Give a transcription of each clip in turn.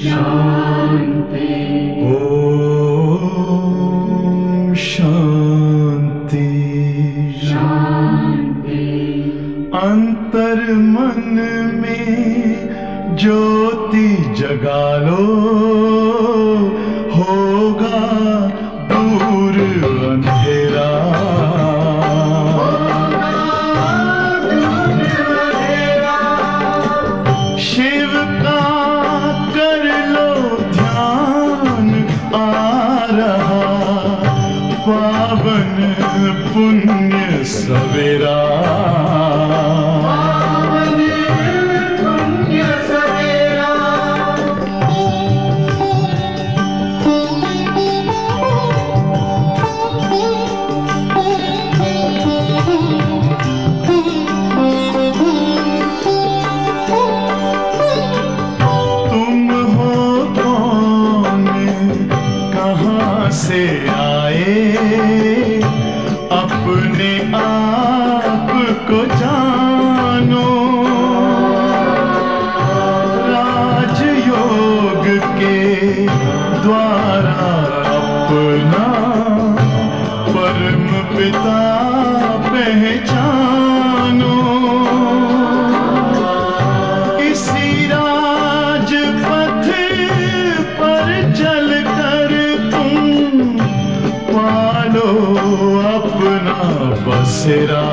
शांति। ओम शांति शांति। अंतर मन में ज्योति जगा लो, होगा दूर अंधेरा। शिव का कर लो ध्यान, आ रहा पावन पुण्य सवेरा। से आए अपने आप को जानो, राजयोग के द्वारा अपना परम पिता पहचानो। इसी राजपथ पर चलकर पालो अपना बसेरा।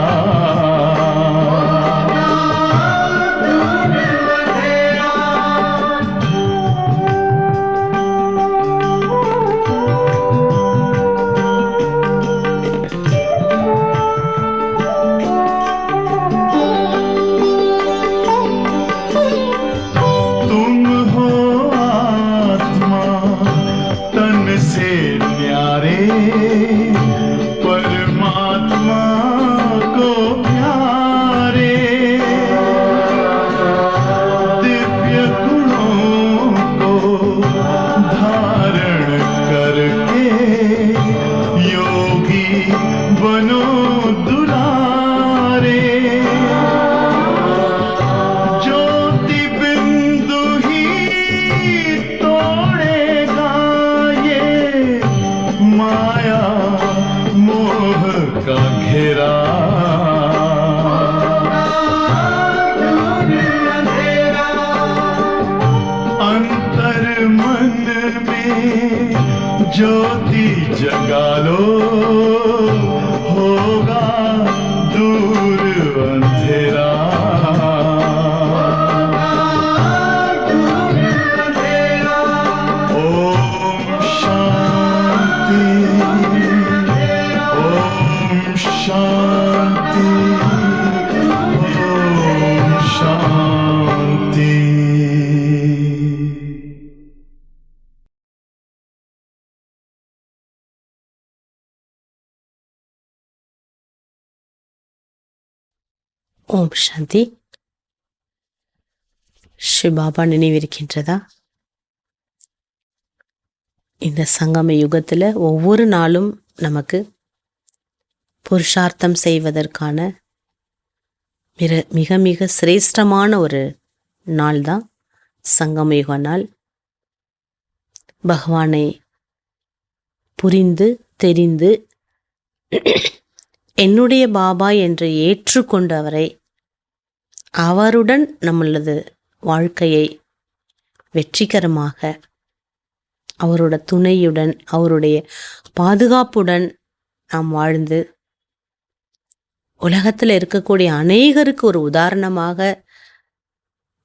तुम हो आत्मा तन से न्यारे, परमात्मा को प्यारे। दिव्य गुणों को धारण करके योगी बनो दुलारे। ज्योति बिंदु ही तोड़ेगा ये माया मोह का घेरा। अंतर मन में ज्योति जगा लो, होगा दूर अंधेरा। ओम शांति, ओम शांति, ओम शांति। ஓம் சாந்தி. ஸ்ரீ பாபா நினைவிருக்கின்றதா? இந்த சங்கம யுகத்தில் ஒவ்வொரு நாளும் நமக்கு புருஷார்த்தம் செய்வதற்கான மிக மிக சிரேஷ்டமான ஒரு நாள் தான் சங்கம யுக நாள். பகவானை புரிந்து தெரிந்து என்னுடைய பாபா என்று ஏற்றுக்கொண்டு அவருடன் நம்மளது வாழ்க்கையை வெற்றிகரமாக அவரோட துணையுடன் அவருடைய பாதுகாப்புடன் நாம் வாழ்ந்து உலகத்தில் இருக்கக்கூடிய அநேகருக்கு ஒரு உதாரணமாக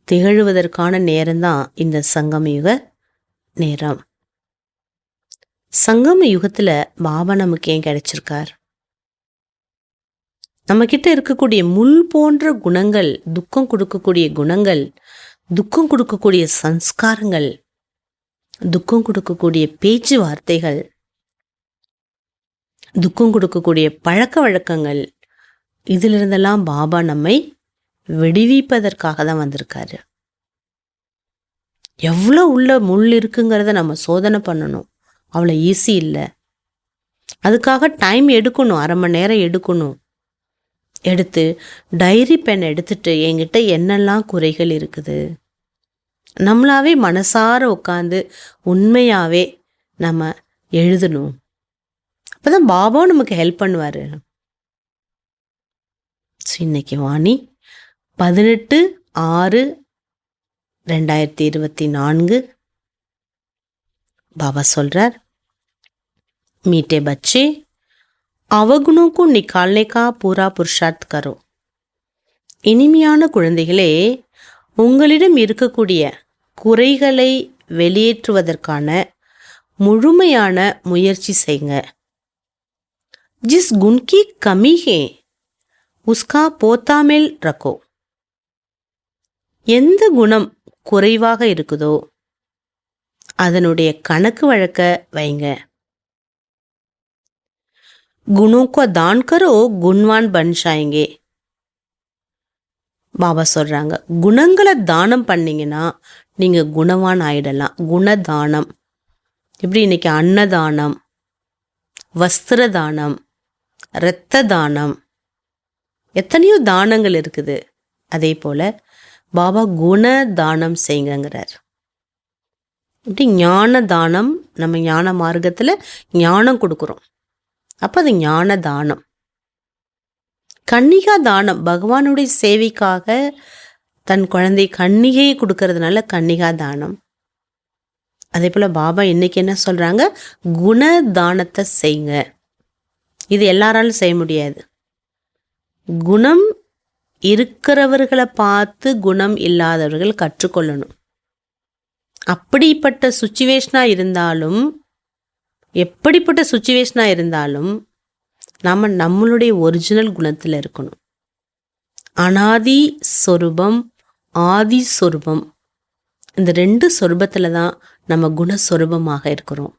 திகழ்வதற்கான நேரம்தான் இந்த சங்கமயுக நேரம். சங்கம யுகத்தில் பாபா நமக்கு ஏன் கிடைச்சிருக்கார்? நம்மக்கிட்ட இருக்கக்கூடிய முள் போன்ற குணங்கள், துக்கம் கொடுக்கக்கூடிய குணங்கள், துக்கம் கொடுக்கக்கூடிய சன்ஸ்காரங்கள், துக்கம் கொடுக்கக்கூடிய பேச்சுவார்த்தைகள், துக்கம் கொடுக்கக்கூடிய பழக்க வழக்கங்கள், இதிலிருந்தெல்லாம் பாபா நம்மை விடுவிப்பதற்காக தான் வந்திருக்காரு. எவ்வளோ உள்ள முள் இருக்குங்கிறத நம்ம சோதனை பண்ணணும். அவ்வளோ ஈஸி இல்லை. அதுக்காக டைம் எடுக்கணும், 1/2 மணி நேரம் எடுக்கணும். எடுத்து டைரி பென் எடுத்துட்டு என்கிட்ட என்னெல்லாம் குறைகள் இருக்குது, நம்மளாவே மனசார உட்காந்து உண்மையாகவே நம்ம எழுதணும். அப்போ தான் பாபாவும் நமக்கு ஹெல்ப் பண்ணுவார். இன்னைக்கு வாணி 18/6/2024. बाबा சொல்றார், मीठे बच्चे अवगुणों को निकालने का पूरा पुरुषार्थ करो. இனிமையான குழந்தைகளே, உங்களிடம் இருக்கக்கூடிய குறைகளை வெளியேற்றுவதற்கான முழுமையான முயற்சி செய்யுங்க. जिस गुण की कमी है उसका पोता में रखो. எந்த குணம் குறைவாக இருக்குதோ அதனுடைய கணக்கு வழக்க வைங்க. गुणों को दान करो गुणवान बन जाएंगे. பாபா சொல்றாங்க, குணங்களை தானம் பண்ணீங்கன்னா நீங்க குணவான் ஆயிடலாம். குணதானம் இப்படி இன்னைக்கு அன்னதானம், வஸ்திர தானம், இரத்த தானம், எத்தனையோ தானங்கள் இருக்குது. அதே போல பாபா குண தானம் செய்யுங்கிறார். இப்படி ஞான தானம், நம்ம ஞான மார்க்கத்தில் ஞானம் கொடுக்குறோம். அப்போ அது ஞான தானம். கன்னிகா தானம், பகவானுடைய சேவைக்காக தன் குழந்தை கன்னிகையை கொடுக்கறதுனால கன்னிகா தானம். அதே போல் பாபா இன்னைக்கு என்ன சொல்கிறாங்க, குண தானத்தை செய்யுங்க. இது எல்லாராலும் செய்ய முடியாது. குணம் இருக்கிறவர்களை பார்த்து குணம் இல்லாதவர்கள் கற்றுக்கொள்ளணும். அப்படிப்பட்ட சுச்சுவேஷனாக இருந்தாலும், எப்படிப்பட்ட சுச்சுவேஷனாக இருந்தாலும் நாம் நம்மளுடைய ஒரிஜினல் குணத்தில் இருக்கணும். அனாதி சொரூபம், ஆதி சொரூபம், இந்த 2 சொரூபத்தில் தான் நம்ம குணஸ்வரூபமாக இருக்கிறோம்.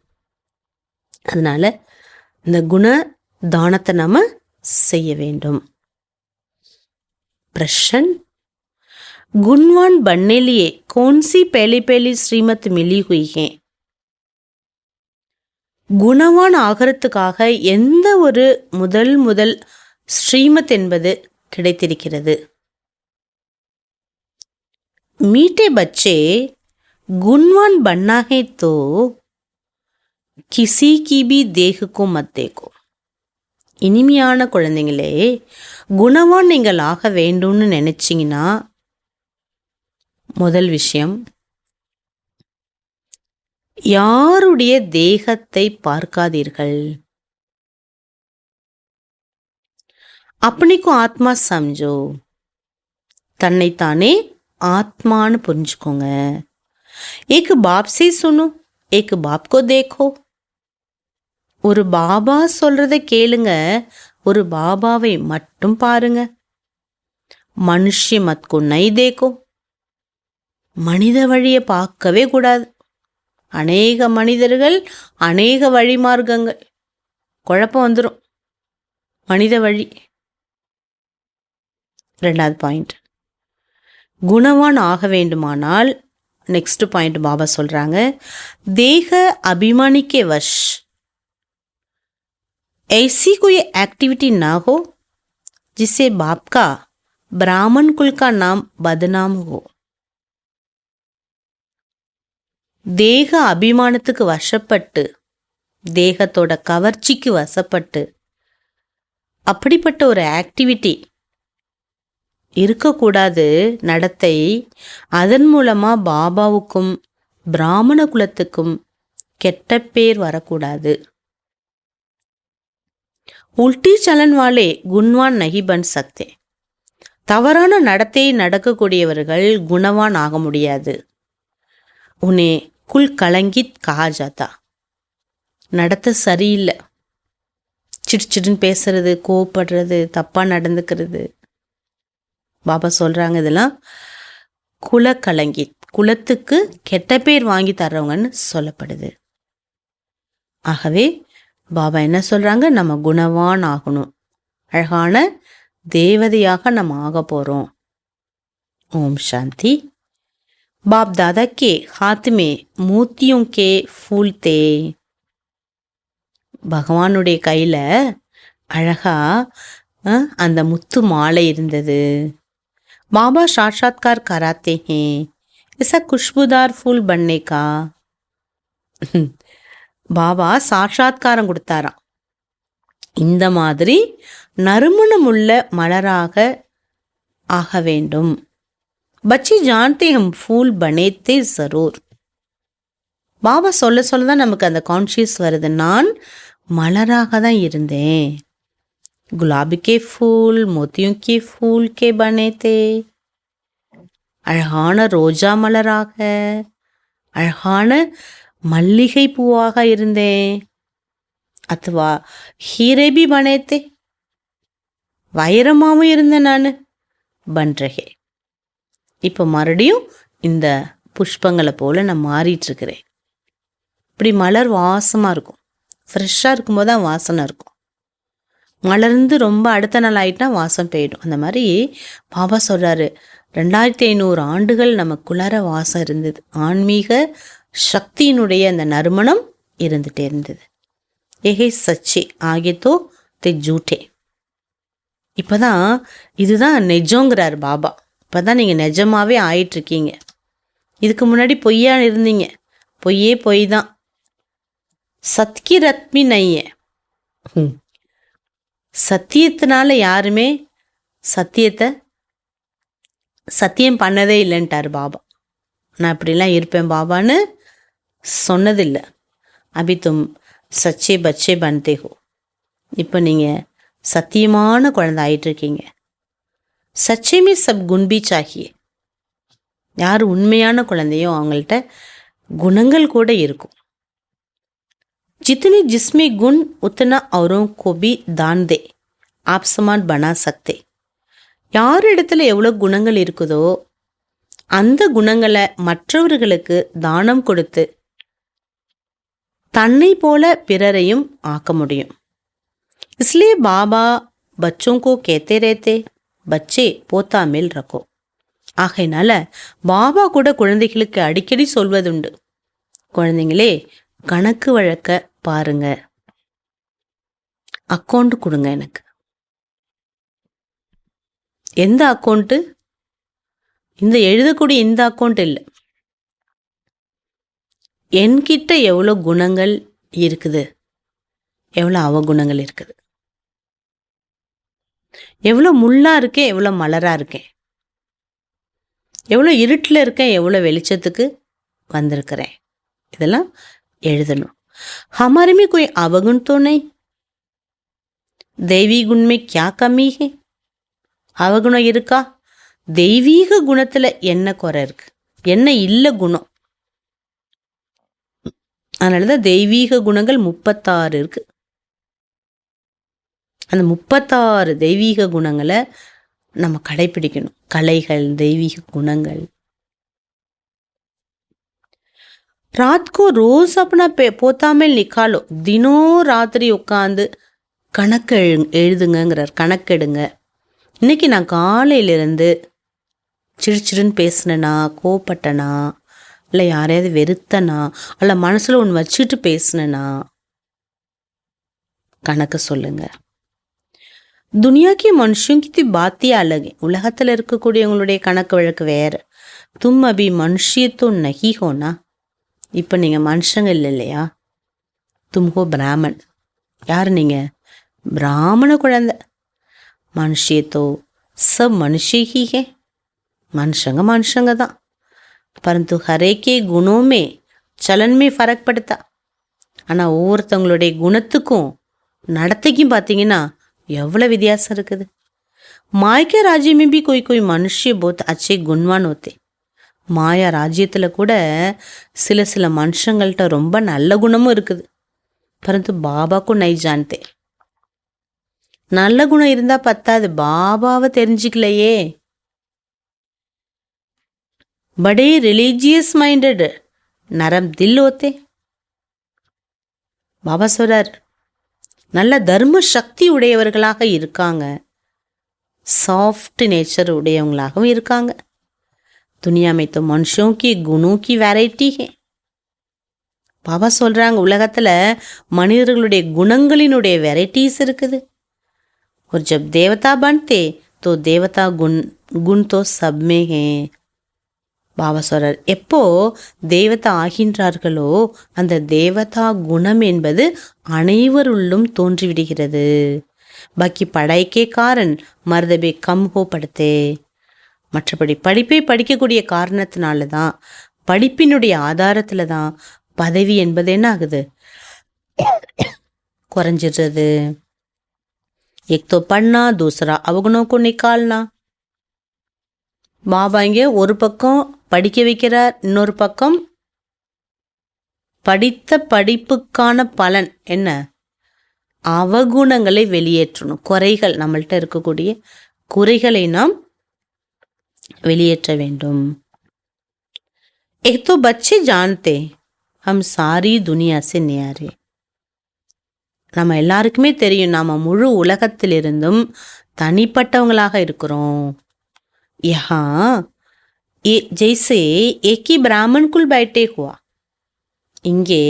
அதனால் இந்த குண தானத்தை நம்ம செய்ய வேண்டும். प्रश्न, गुणवान बनने लिए कौन सी पहली श्रीमत मिली हुई है? குணவான் ஆகிறதுக்காக எந்த ஒரு முதல் ஸ்ரீமத் என்பது கிடைத்திருக்கிறது? मीठे बच्चे गुणवान बनना है तो किसी की भी देह को मत देखो. இனிமையான குழந்தைங்களே, குணவான் நீங்கள் ஆக வேண்டும்னு நினைச்சிங்கன்னா முதல் விஷயம், யாருடைய தேகத்தை பார்க்காதீர்கள். अपने को आत्मा समझो. தன்னைத்தானே ஆத்மான்னு புரிஞ்சுக்கோங்க. एक बाप से सुनो, एक बाप को देखो. ஒரு பாபா சொல்றதை கேளுங்க, ஒரு பாபாவை மட்டும் பாருங்க. மனுஷ மத்கோ நை தேக்கோ. மனித வழியை பார்க்கவே கூடாது. அநேக மனிதர்கள், அநேக வழிமார்க்கங்கள், குழப்பம் வந்துடும். மனித வழி. 2வது பாயிண்ட், குணவான் ஆக வேண்டுமானால் நெக்ஸ்ட் பாயிண்ட் பாபா சொல்றாங்க, தேக அபிமானிக்கே வஷ் ऐसी कोई एक्टिविटी ना हो जिससे बाप का ब्राह्मण कुल का नाम बदनाम हो. தேக அபிமானத்துக்கு வசப்பட்டு, தேகத்தோட கவர்ச்சிக்கு வசப்பட்டு அப்படிப்பட்ட ஒரு ஆக்டிவிட்டி இருக்கக்கூடாது, நடத்தை. அதன் மூலமா பாபாவுக்கும் பிராமண குலத்துக்கும் கெட்ட பேர் வரக்கூடாது. உல்டி சலன் வாலே குணவான் நஹி பன் சக்தே. தவறான நடத்தை நடக்கக்கூடியவர்கள் குணவான் ஆக முடியாது. உனே குல் கலங்கித் கஹா ஜாதா. நடத்த சரியில்லை, சிடுச்சிடுன்னு பேசுறது, கோவப்படுறது, தப்பாக நடந்துக்கிறது. பாபா சொல்கிறாங்க, இதெல்லாம் குல கலங்கி, குலத்துக்கு கெட்ட பேர் வாங்கி தர்றவங்கன்னு சொல்லப்படுது. ஆகவே பாபா என்ன சொல்கிறாங்க, நம்ம குணவான் ஆகணும், அழகான தேவதையாக நம்ம ஆக போகிறோம். ஓம் சாந்தி. बाप दादा के हाथ में मोतियों के फूल थे. பகவானுடைய கையில் அழகா அந்த முத்து மாலை இருந்தது. பாபா சாட்சாத்கார் கராத்தே ஹே ऐसा खुशबूदार फूल बनने का பாபா சாட்சாத்காரம் கொடுத்தாராம். இந்த மாதிரி நறுமணமுள்ள மலராக ஆக வேண்டும். பச்சி ஜான்தே ஹம் ஃபூல் பனேத்தே ஜரூர். பாபா சொல்ல சொல்ல தான் நமக்கு அந்த கான்ஷியஸ் வருது. நான் மலராக தான் இருந்தேன். குலாபி கே ஃபூல் மோத்தியும் கே ஃபூல் கே பனேத்தே. அழகான ரோஜா மலராக, அழகான மல்லிகை பூவாக இருந்தேன். அதுவா ஹீரேபி பனேத்தே, வைரமாவும் இருந்தேன் நான். பண்றகே இப்போ மறுபடியும் இந்த புஷ்பங்களை போல நான் மாறிட்டு இருக்கிறேன். இப்படி மலர் வாசமா இருக்கும். ஃப்ரெஷ்ஷாக இருக்கும்போது தான் வாசனை இருக்கும். மலர்ந்து ரொம்ப அடுத்த நாள் ஆயிட்டா வாசம் போயிடும். அந்த மாதிரி பாபா சொல்றாரு, 2500 ஆண்டுகள் நமக்குள்ளார வாசம் இருந்தது. ஆன்மீக சக்தியினுடைய அந்த நறுமணம் இருந்துட்டே இருந்தது. ஏஹே சச்சே ஆகியத்தோ தே ஜூட்டே. இப்போதான் இதுதான் நெஜங்கிறார் பாபா. இப்போதான் நீங்கள் நிஜமாவே ஆயிட்டுருக்கீங்க. இதுக்கு முன்னாடி பொய்யா இருந்தீங்க. பொய்யே பொய் தான். சத்கி ரத்மி நைய. சத்தியத்தினால யாருமே சத்தியத்தை சத்தியம் பண்ணதே இல்லைன்ட்டார் பாபா. நான் இப்படிலாம் இருப்பேன் பாபான்னு சொன்னதில்லை. அபி தும் சச்சே பச்சே பன்தே ஹோ. இப்போ நீங்கள் சத்தியமான குழந்தை ஆயிட்டுருக்கீங்க. சச்சேமே சப் குண்பி சாகியே. யார் உண்மையான குழந்தையோ அவங்கள்ட்ட குணங்கள் கூட இருக்கும். जितने जिसमें गुण उतना औरों को भी दान दे आप समान बना सकते. யார் இடத்துல எவ்வளோ குணங்கள் இருக்குதோ அந்த குணங்களை மற்றவர்களுக்கு தானம் கொடுத்து தன்னை போல பிறரையும் ஆக்க முடியும். इसलिए बाबा बच्चों को कहते रहते बच्चे पोता मिल रखो. ஆகையினால பாபா கூட குழந்தைகளுக்கு அடிக்கடி சொல்வதுண்டு, குழந்தைங்களே கணக்கு வழக்க பாருங்க, அக்கௌண்ட் கொடுங்க எனக்கு. எந்த அக்கௌண்ட்டு? இந்த எழுதக்கூடிய இந்த அக்கௌண்ட் இல்லை. என்கிட்ட எவ்வளோ குணங்கள் இருக்குது, எவ்வளோ அவகுணங்கள் இருக்குது, எவ்வளோ முள்ளா இருக்கேன், எவ்வளோ மலரா இருக்கேன், எவ்வளோ இருட்டில் இருக்கேன், எவ்வளோ வெளிச்சத்துக்கு வந்திருக்கிறேன், இதெல்லாம் எழுதணும். हमारे में कोई अवगुण तो नहीं. दैवी गुण में क्या कमी है? அவகுணம் இருக்கா? தெய்வீக குணத்துல என்ன குறை இருக்கு, என்ன இல்லை குணம்? அதனாலதான் தெய்வீக குணங்கள் 36 இருக்கு. அந்த 36 தெய்வீக குணங்களை நம்ம கடைபிடிக்கணும். கலைகள், தெய்வீக குணங்கள். रात को रोज अपना पोता में लिखा लो. தினம் ராத்திரி உட்காந்து கணக்கு எழுதுங்கிறார். கணக்கெடுங்க. இன்னைக்கு நான் காலையிலிருந்து சிரிச்சிருன்னு பேசினேனா, கோப்பட்டனா, இல்லை யாரையாவது வெறுத்தனா, அல்ல மனசுல ஒன்று வச்சுட்டு பேசினேனா, கணக்கு சொல்லுங்க. துனியாக்கி மனுஷங்கி பாத்தியா அழகு. உலகத்துல இருக்கக்கூடியவங்களுடைய கணக்கு வழக்கு வேற. தும் அபி மனுஷியத்தோ நகி ஹோனா. இப்போ நீங்கள் மனுஷங்க இல்லை இல்லையா? தும்ஹோ பிராமன். யார் நீங்கள்? பிராமண குழந்தை. மனுஷியத்தோ சப் மனுஷி ஹே. மனுஷங்க மனுஷங்க தான். பரந்து ஹரேக்கே குணோமே சலன்மே ஃபரக் படுத்தா. ஆனால் ஒவ்வொருத்தவங்களுடைய குணத்துக்கும் நடத்தைக்கும் பார்த்தீங்கன்னா எவ்வளோ வித்தியாசம் இருக்குது. மாய்க்கே ராஜ்யமே பி कोई மனுஷிய போத் அச்சே குண்வான் होते. மாயா ராஜ்யத்தில் கூட சில மனுஷங்கள்கிட்ட ரொம்ப நல்ல குணமும் இருக்குது. பரந்து பாபாக்கும் நை ஜான்தே. நல்ல குணம் இருந்தா பத்தாது, பாபாவை தெரிஞ்சுக்கலையே. படே ரிலீஜியஸ் மைண்டட் நரம் தில் ஓத்தே. பாபா சொல்றார், நல்ல தர்ம சக்தி உடையவர்களாக இருக்காங்க, சாஃப்ட் நேச்சர் உடையவங்களாகவும் இருக்காங்க. दुनिया में तो मनुष्यों की गुणों की वैरायटी है. பாபா சொல்றாங்க, உலகத்துல மனிதர்களுடைய குணங்களினுடைய வெரைட்டிஸ் இருக்குது. और जब देवता बनते तो देवता गुण तो सब में है. பாபா சொல்றார், எப்போ தேவதா ஆகின்றார்களோ அந்த தேவதா குணம் என்பது அனைவருள்ளும் தோன்றிவிடுகிறது. பாக்கி படைக்கே காரன் மர்தபே கம் ஹோ படுத்தே. மற்றபடி படிப்பை படிக்கக்கூடிய காரணத்தினால தான், படிப்பினுடைய ஆதாரத்தில் தான் பதவி என்பது என்ன ஆகுது, குறைஞ்சிடுறது. एक तो पढ़ना, दूसरा अवगुणों को निकालना. பாபா இங்கே ஒரு பக்கம் படிக்க வைக்கிறார், இன்னொரு பக்கம் படித்த படிப்புக்கான பலன் என்ன, அவகுணங்களை வெளியேற்றணும். குறைகள், நம்மள்கிட்ட இருக்கக்கூடிய குறைகளை நாம் வெளியேற்ற வேண்டும். एक तो बच्चे जानते हम सारी दुनिया से न्यारे. நம்ம எல்லாருக்குமே தெரியும், நாம் முழு உலகத்திலிருந்தும் தனிப்பட்டவங்களாக இருக்கிறோம். யஹா ஜெய்சே ஏகி பிராமன் குல் பைட்டே ஹுவா. இங்கே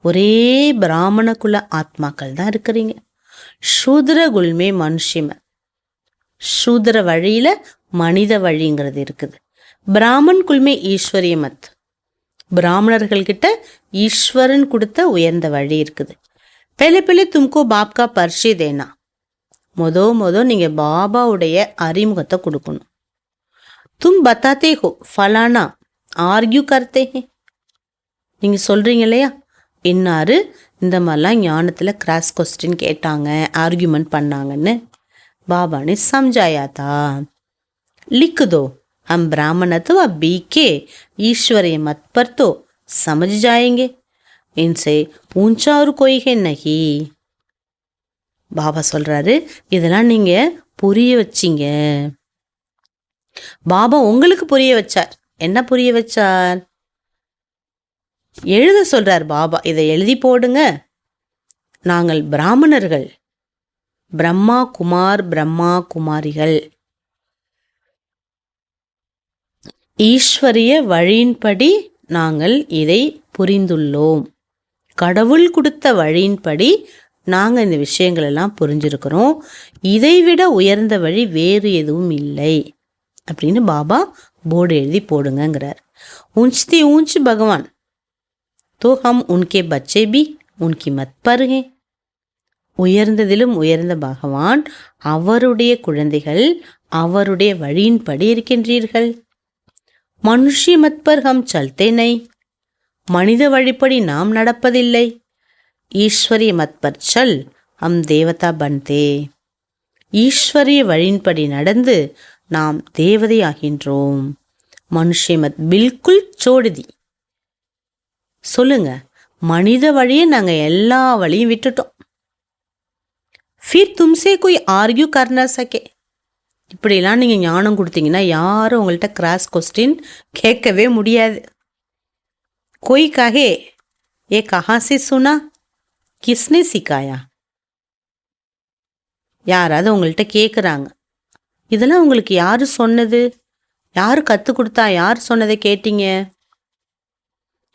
ஒரே பிராமண குல ஆத்மாக்கள் தான் இருக்கிறீங்க. சூத்ர குல்மே மனுஷிம, சூத்ர வழியில மனித வழிங்கிறது இருக்குது. பிராமன் குல்மே ஈஸ்வரிய மத், பிராமணர்கள்கிட்ட ஈஸ்வரன் கொடுத்த உயர்ந்த வழி இருக்குது. पहले पहले तुमको बाप का परिचय देना. மொதோ நீங்க பாபாவுடைய அறிமுகத்தை கொடுக்கணும். तुम बताते हो फलाना आर्ग्यू करते हैं. நீங்க சொல்றீங்க இல்லையா, இன்னாரு இந்த மாதிரிலாம் ஞானத்துல கிராஸ் கொஸ்டின் கேட்டாங்க, ஆர்கியூமெண்ட் பண்ணாங்கன்னு. பாபா ने समझाया था. लिख दो, हम ब्राह्मणत्व बीके ईश्वरीय मत पर तो समझ जाएंगे. इनसे ऊंचा और कोई है नहीं. பாபா சொல்றாரு, இதெல்லாம் நீங்க புரிய வச்சிங்க. பாபா உங்களுக்கு புரிய வச்சார். என்ன புரிய வச்சார்? எழுத சொல்றார் பாபா, இதை எழுதி போடுங்க. நாங்கள் பிராமணர்கள், பிரம்மா குமார் பிரம்மா குமாரிகள், ஈஸ்வரிய வழியின்படி நாங்கள் இதை புரிந்துள்ளோம். கடவுள் கொடுத்த வழியின்படி நாங்கள் இந்த விஷயங்கள் எல்லாம் புரிஞ்சிருக்கிறோம். இதைவிட உயர்ந்த வழி வேறு எதுவும் இல்லை அப்படின்னு பாபா போர்டு எழுதி போடுங்கிறார். ஊஞ்ச்தி ஊஞ்ச் பகவான் தோ ஹம் உன்கே பச்சே பி உன்கி மத் பர் ஹே. உயர்ந்ததிலும் உயர்ந்த பகவான், அவருடைய குழந்தைகள், அவருடைய வழியின்படி இருக்கின்றீர்கள். மனுஷி மத் பர் ஹம் சல்தே நை, மனித வழிப்படி நாம் நடப்பதில்லை. ஈஸ்வரிய மத் பர் சல் ஹம் தேவதா பன்தே. ஈஸ்வரிய வழியின்படி நடந்து நாம் தேவதை ஆகின்றோம். மனுஷே மத் பில்குல் சோடுதி. சொல்லுங்க, மனித வழியை நாங்க எல்லா வழியும் விட்டுட்டோம். ஃபிர் தும்சே கோய் ஆர்கியூ கர்னா சகே. இப்படிலாம் நீங்க ஞானம் கொடுத்தீங்கன்னா யாரும் உங்கள்கிட்ட கிராஸ் கொஸ்டின் கேட்கவே முடியாது. कोई कहे ये कहाँ से सुना, किसने सिखाया. யாராவது உங்கள்கிட்ட கேட்குறாங்க, இதெல்லாம் உங்களுக்கு யாரு சொன்னது, யாரு கற்றுக் கொடுத்தா, யார் சொன்னதை கேட்டீங்க?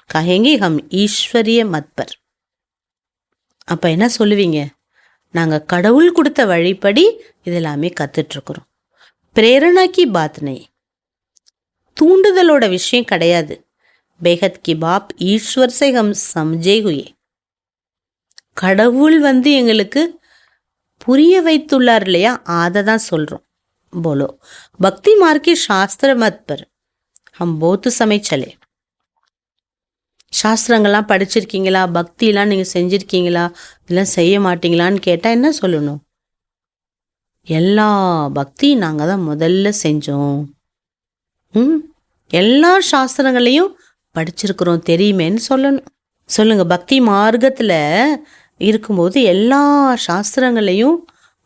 கஹேங்கி ஹம் ஈஸ்வரிய மத்பர். அப்போ என்ன சொல்லுவீங்க? நாங்கள் கடவுள் கொடுத்த வழிப்படி இதெல்லாமே கற்றுட்ருக்குறோம். பிரேரணாக்கி பாத்னை, தூண்டுதலோட விஷயம் கிடையாது. बेहद की बाप ईश्वर से हम समझे हुए. கடவுள் எங்களுக்கு புரிய வைத்துள்ளார் இல்லையா, அதை தான் சொல்கிறோம். போலோ பக்தி மார்க்கி சாஸ்திர மத் பர் ஹம் போத்து சமய சலே. சாஸ்திரங்கள்லாம் படிச்சிருக்கீங்களா, பக்திலாம் நீங்கள் செஞ்சுருக்கீங்களா, இதெல்லாம் செய்ய மாட்டீங்களான்னு கேட்டால் என்ன சொல்லணும்? எல்லா பக்தியும் நாங்கள் தான் முதல்ல செஞ்சோம். எல்லா சாஸ்திரங்களையும் படிச்சிருக்கிறோம் தெரியுமேன்னு சொல்லணும். சொல்லுங்க, பக்தி மார்க்கத்தில் இருக்கும்போது எல்லா சாஸ்திரங்களையும்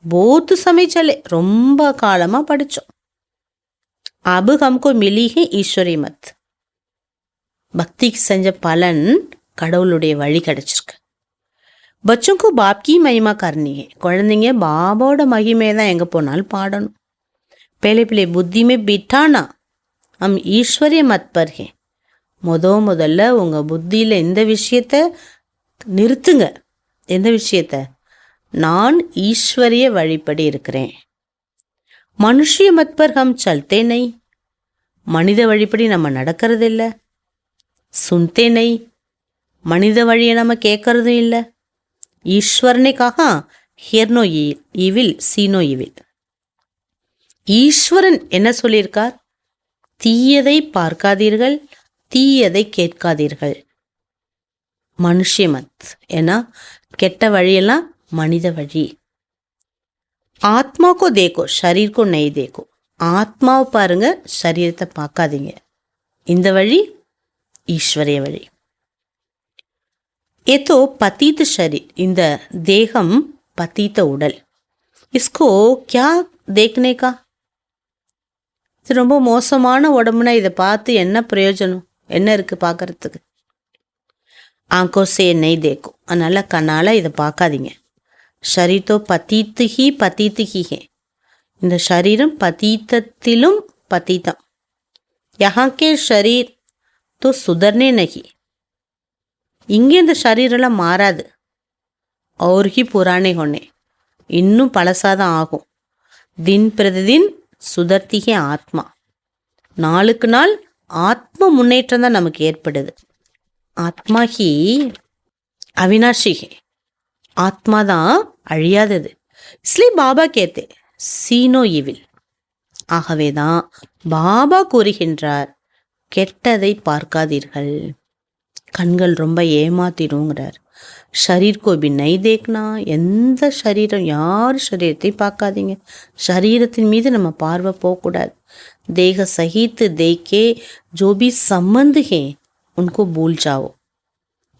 போத்து சமைச்சலே ரொம்ப காலமாக படித்தோம். அபு ஹம்கோ மிலி ஹே ஈஸ்வரி மத். பக்திக்கு செஞ்ச பலன் கடவுளுடைய வழி கிடைச்சிருக்கு. பச்சோங்கோ பாப்கி மகிமா கர்னியே. குழந்தைங்க பாபாவோட மகிமையை தான் எங்கே போனாலும் பாடணும். பேலே பிள்ளை புத்திமே பிட்டானா ஹம் ஈஸ்வரிய மத் பர் ஹே. முதல்ல உங்கள் புத்தியில் இந்த விஷயத்த நிறுத்துங்க. எந்த விஷயத்த? நான் ஈஸ்வரிய வழிப்படி இருக்கிறேன். மனுஷிய மத் பர் ஹம் சல்தே நை. மனித வழிப்படி நம்ம நடக்கிறது இல்லை. சுன்தே நை, மனித வழியை நம்ம கேட்கறதும் இல்லை. ஈஸ்வரனே கஹா ஹியர்னோ ஈவில் சீனோ ஈவில். ஈஸ்வரன் என்ன சொல்லியிருக்கார்? தீயதை பார்க்காதீர்கள், தீயதை கேட்காதீர்கள். மனுஷ்ய மத், ஏன்னா கெட்ட வழியெல்லாம் மனித வழி. ஆத்மாக்கோ தேக்கோ ஷரீர்கோ நெய் தேக்கோ. ஆத்மாவை பாருங்க, சரீரத்தை பார்க்காதீங்க. இந்த வழி ஈஸ்வரிய வழி. ஏதோ பதீத்த ஷரீர், இந்த தேகம் பதீத்த உடல். இஸ்கோ கியா தேக்னே கா? இது ரொம்ப மோசமான உடம்புனா இதை பார்த்து என்ன பிரயோஜனம்? என்ன இருக்கு பார்க்கறதுக்கு? ஆங்கோ சே நெய் தேக்கோ, அதனால கண்ணால் இதை பார்க்காதீங்க. ஷரீர் தோ பதீத்து ஹி ஹே. இந்த ஷரீரம் பதீத்தத்திலும் பதீத்தம். யஹா கே ஷரீர் தோ சுதர்னே நகி. இங்கே இந்த ஷரீரெல்லாம் மாறாது. और ही पुराने होने, இன்னும் பழசாதான் ஆகும். தின் பிரதிதின் சுதர்த்திகே ஆத்மா. நாளுக்கு நாள் ஆத்ம முன்னேற்றம் தான் நமக்கு ஏற்படுது. ஆத்மா ஹி அவினாஷிகே, ஆத்மா தான் அழியாதது. இஸ்லியே பாபா கேத்தே சீனோ ஈவில். ஆகவேதான் பாபா கூறுகின்றார், கெட்டதை பார்க்காதீர்கள். கண்கள் ரொம்ப ஏமாத்திடுங்கிறார். ஷரீர் கோபி நை தேக்னா, எந்த ஷரீரம், யார் ஷரீரத்தை பார்க்காதீங்க. ஷரீரத்தின் மீது நம்ம பார்வை போகக்கூடாது. தேக சகித்து தேக்கே ஜோபி சம்பந்து ஹே உनको பூல் ஜாவோ.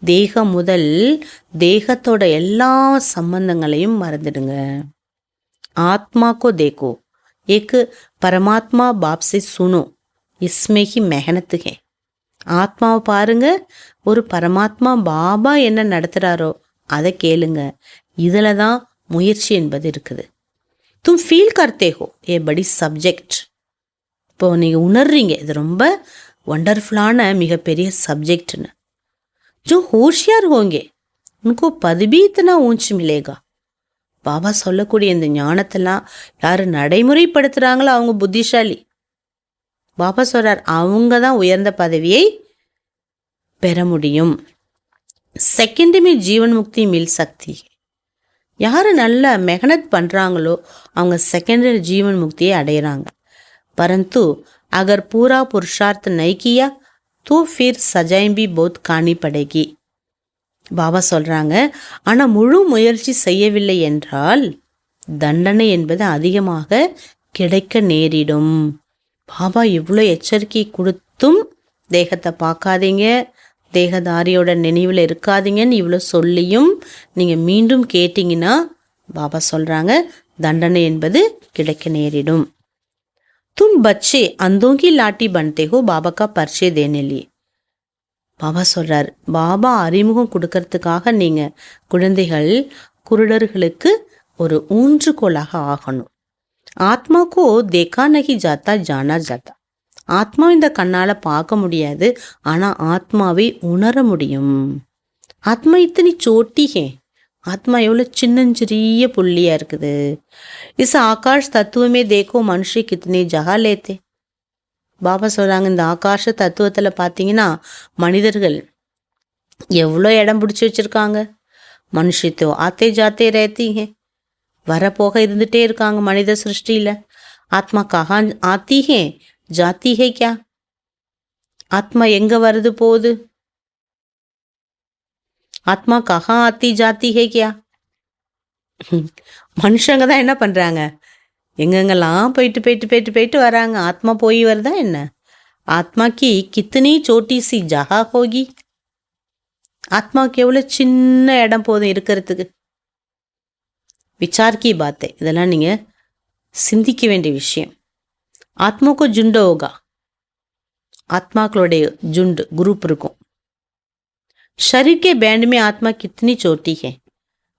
தேகம் முதல் தேகத்தோட எல்லா சம்பந்தங்களையும் மறந்துடுங்க. ஆத்மா கோ தேக்கோ, ஏக் பரமாத்மா பாப் சே சுனோ, இஸ்மே ஹி மெஹனத் ஹே. ஆத்மாவை பாருங்க, ஒரு பரமாத்மா பாபா என்ன நடத்துகிறாரோ அதை கேளுங்க. இதில் தான் முயற்சி என்பது இருக்குது. தும் ஃபீல் கர்த்தே ஹோ ஏ படி சப்ஜெக்ட். இப்போ நீங்கள் உணர்றீங்க இது ரொம்ப ஒண்டர்ஃபுல்லான மிகப்பெரிய சப்ஜெக்ட்னு. ஜோ ஹோஷியார் ஹோங்கே உनको पद भी इतना ऊंच मिलेगा. பாபா சொல்லக்கூடிய இந்த ஞானத்தெல்லாம் யார் நடைமுறைப்படுத்துகிறாங்களோ அவங்க புத்திசாலி. பாபா சொல்றார், அவங்க தான் உயர்ந்த பதவியை பெற முடியும். செகண்டுமே ஜீவன் முக்தி மில் சக்தி. யார் நல்ல மெஹனத் பண்ணுறாங்களோ அவங்க செகண்டரி ஜீவன் முக்தியை அடையிறாங்க. பரந்து அகர் பூரா புருஷார்த்த நைக்கியா தோ ஃபிர் சஜாய் பி போத் காணி படேகி. பாபா சொல்கிறாங்க, ஆனால் முழு முயற்சி செய்யவில்லை என்றால் தண்டனை என்பது அதிகமாக கிடைக்க நேரிடும். பாபா இவ்வளோ எச்சரிக்கை கொடுத்தும் தேகத்தை பார்க்காதீங்க, தேகதாரியோட நினைவில் இருக்காதீங்கன்னு இவ்வளோ சொல்லியும் நீங்கள் மீண்டும் கேட்டிங்கன்னா பாபா சொல்கிறாங்க தண்டனை என்பது கிடைக்க நேரிடும். தும் பச்சே அந்தோங்கி லாட்டி பன்தே ஹோ பாபா கா பரிச்சை தேனே லியே. பாபா சொல்கிறார், பாபா அறிமுகம் கொடுக்கறதுக்காக நீங்கள் குழந்தைகள் குருடர்களுக்கு ஒரு ஊன்றுகோலாக ஆகணும். ஆத்மாக்கோ தேக்கா நகி ஜாத்தா ஜானா ஜாத்தா. ஆத்மா இந்த கண்ணால் பார்க்க முடியாது, ஆனால் ஆத்மாவை உணர முடியும். ஆத்மா இத்தனை சோட்டி ஹே. ஆத்மா எவ்வளோ சின்னஞ்சிறிய புள்ளியாக இருக்குது. இஸ் ஆகாஷ் தத்துவமே தேக்கோ மனுஷி கித்தனை ஜகா லேத்தே. பாபா சொல்கிறாங்க, இந்த ஆகாஷ தத்துவத்தில் பார்த்தீங்கன்னா மனிதர்கள் எவ்வளோ இடம் பிடிச்சி வச்சுருக்காங்க. மனுஷத்தோ ஆத்தே ஜாத்தே ரேத்தீங்க, வரப்போக இருந்துகிட்டே இருக்காங்க மனித சிருஷ்டியில். ஆத்மா கஹா ஆத்தி ஹே ஜாத்தி ஹே கியா? ஆத்மா எங்கே வருது போகுது? ஆத்மா கஹா ஆத்தி ஜாத்தி ஹே கியா? மனுஷங்க தான் என்ன பண்ணுறாங்க, எங்கெங்கெல்லாம் போயிட்டு வராங்க. ஆத்மா போய் வருதா என்ன? ஆத்மாக்கு கித்தனி சோட்டி சி ஜஹா ஹோகி. ஆத்மாவுக்கு எவ்வளோ சின்ன இடம் போதும் இருக்கிறதுக்கு. விசார் கி பாத்தை, இதெல்லாம் நீங்கள் சிந்திக்க வேண்டிய விஷயம். ஆத்மாவுக்கு ஜுண்டு ஹோகா, ஆத்மாக்களுடைய ஜுண்டு குரூப் இருக்கும். ஷரீர் கே பேண்ட் மே ஆத்மா கித்தனி சோட்டி ஹே.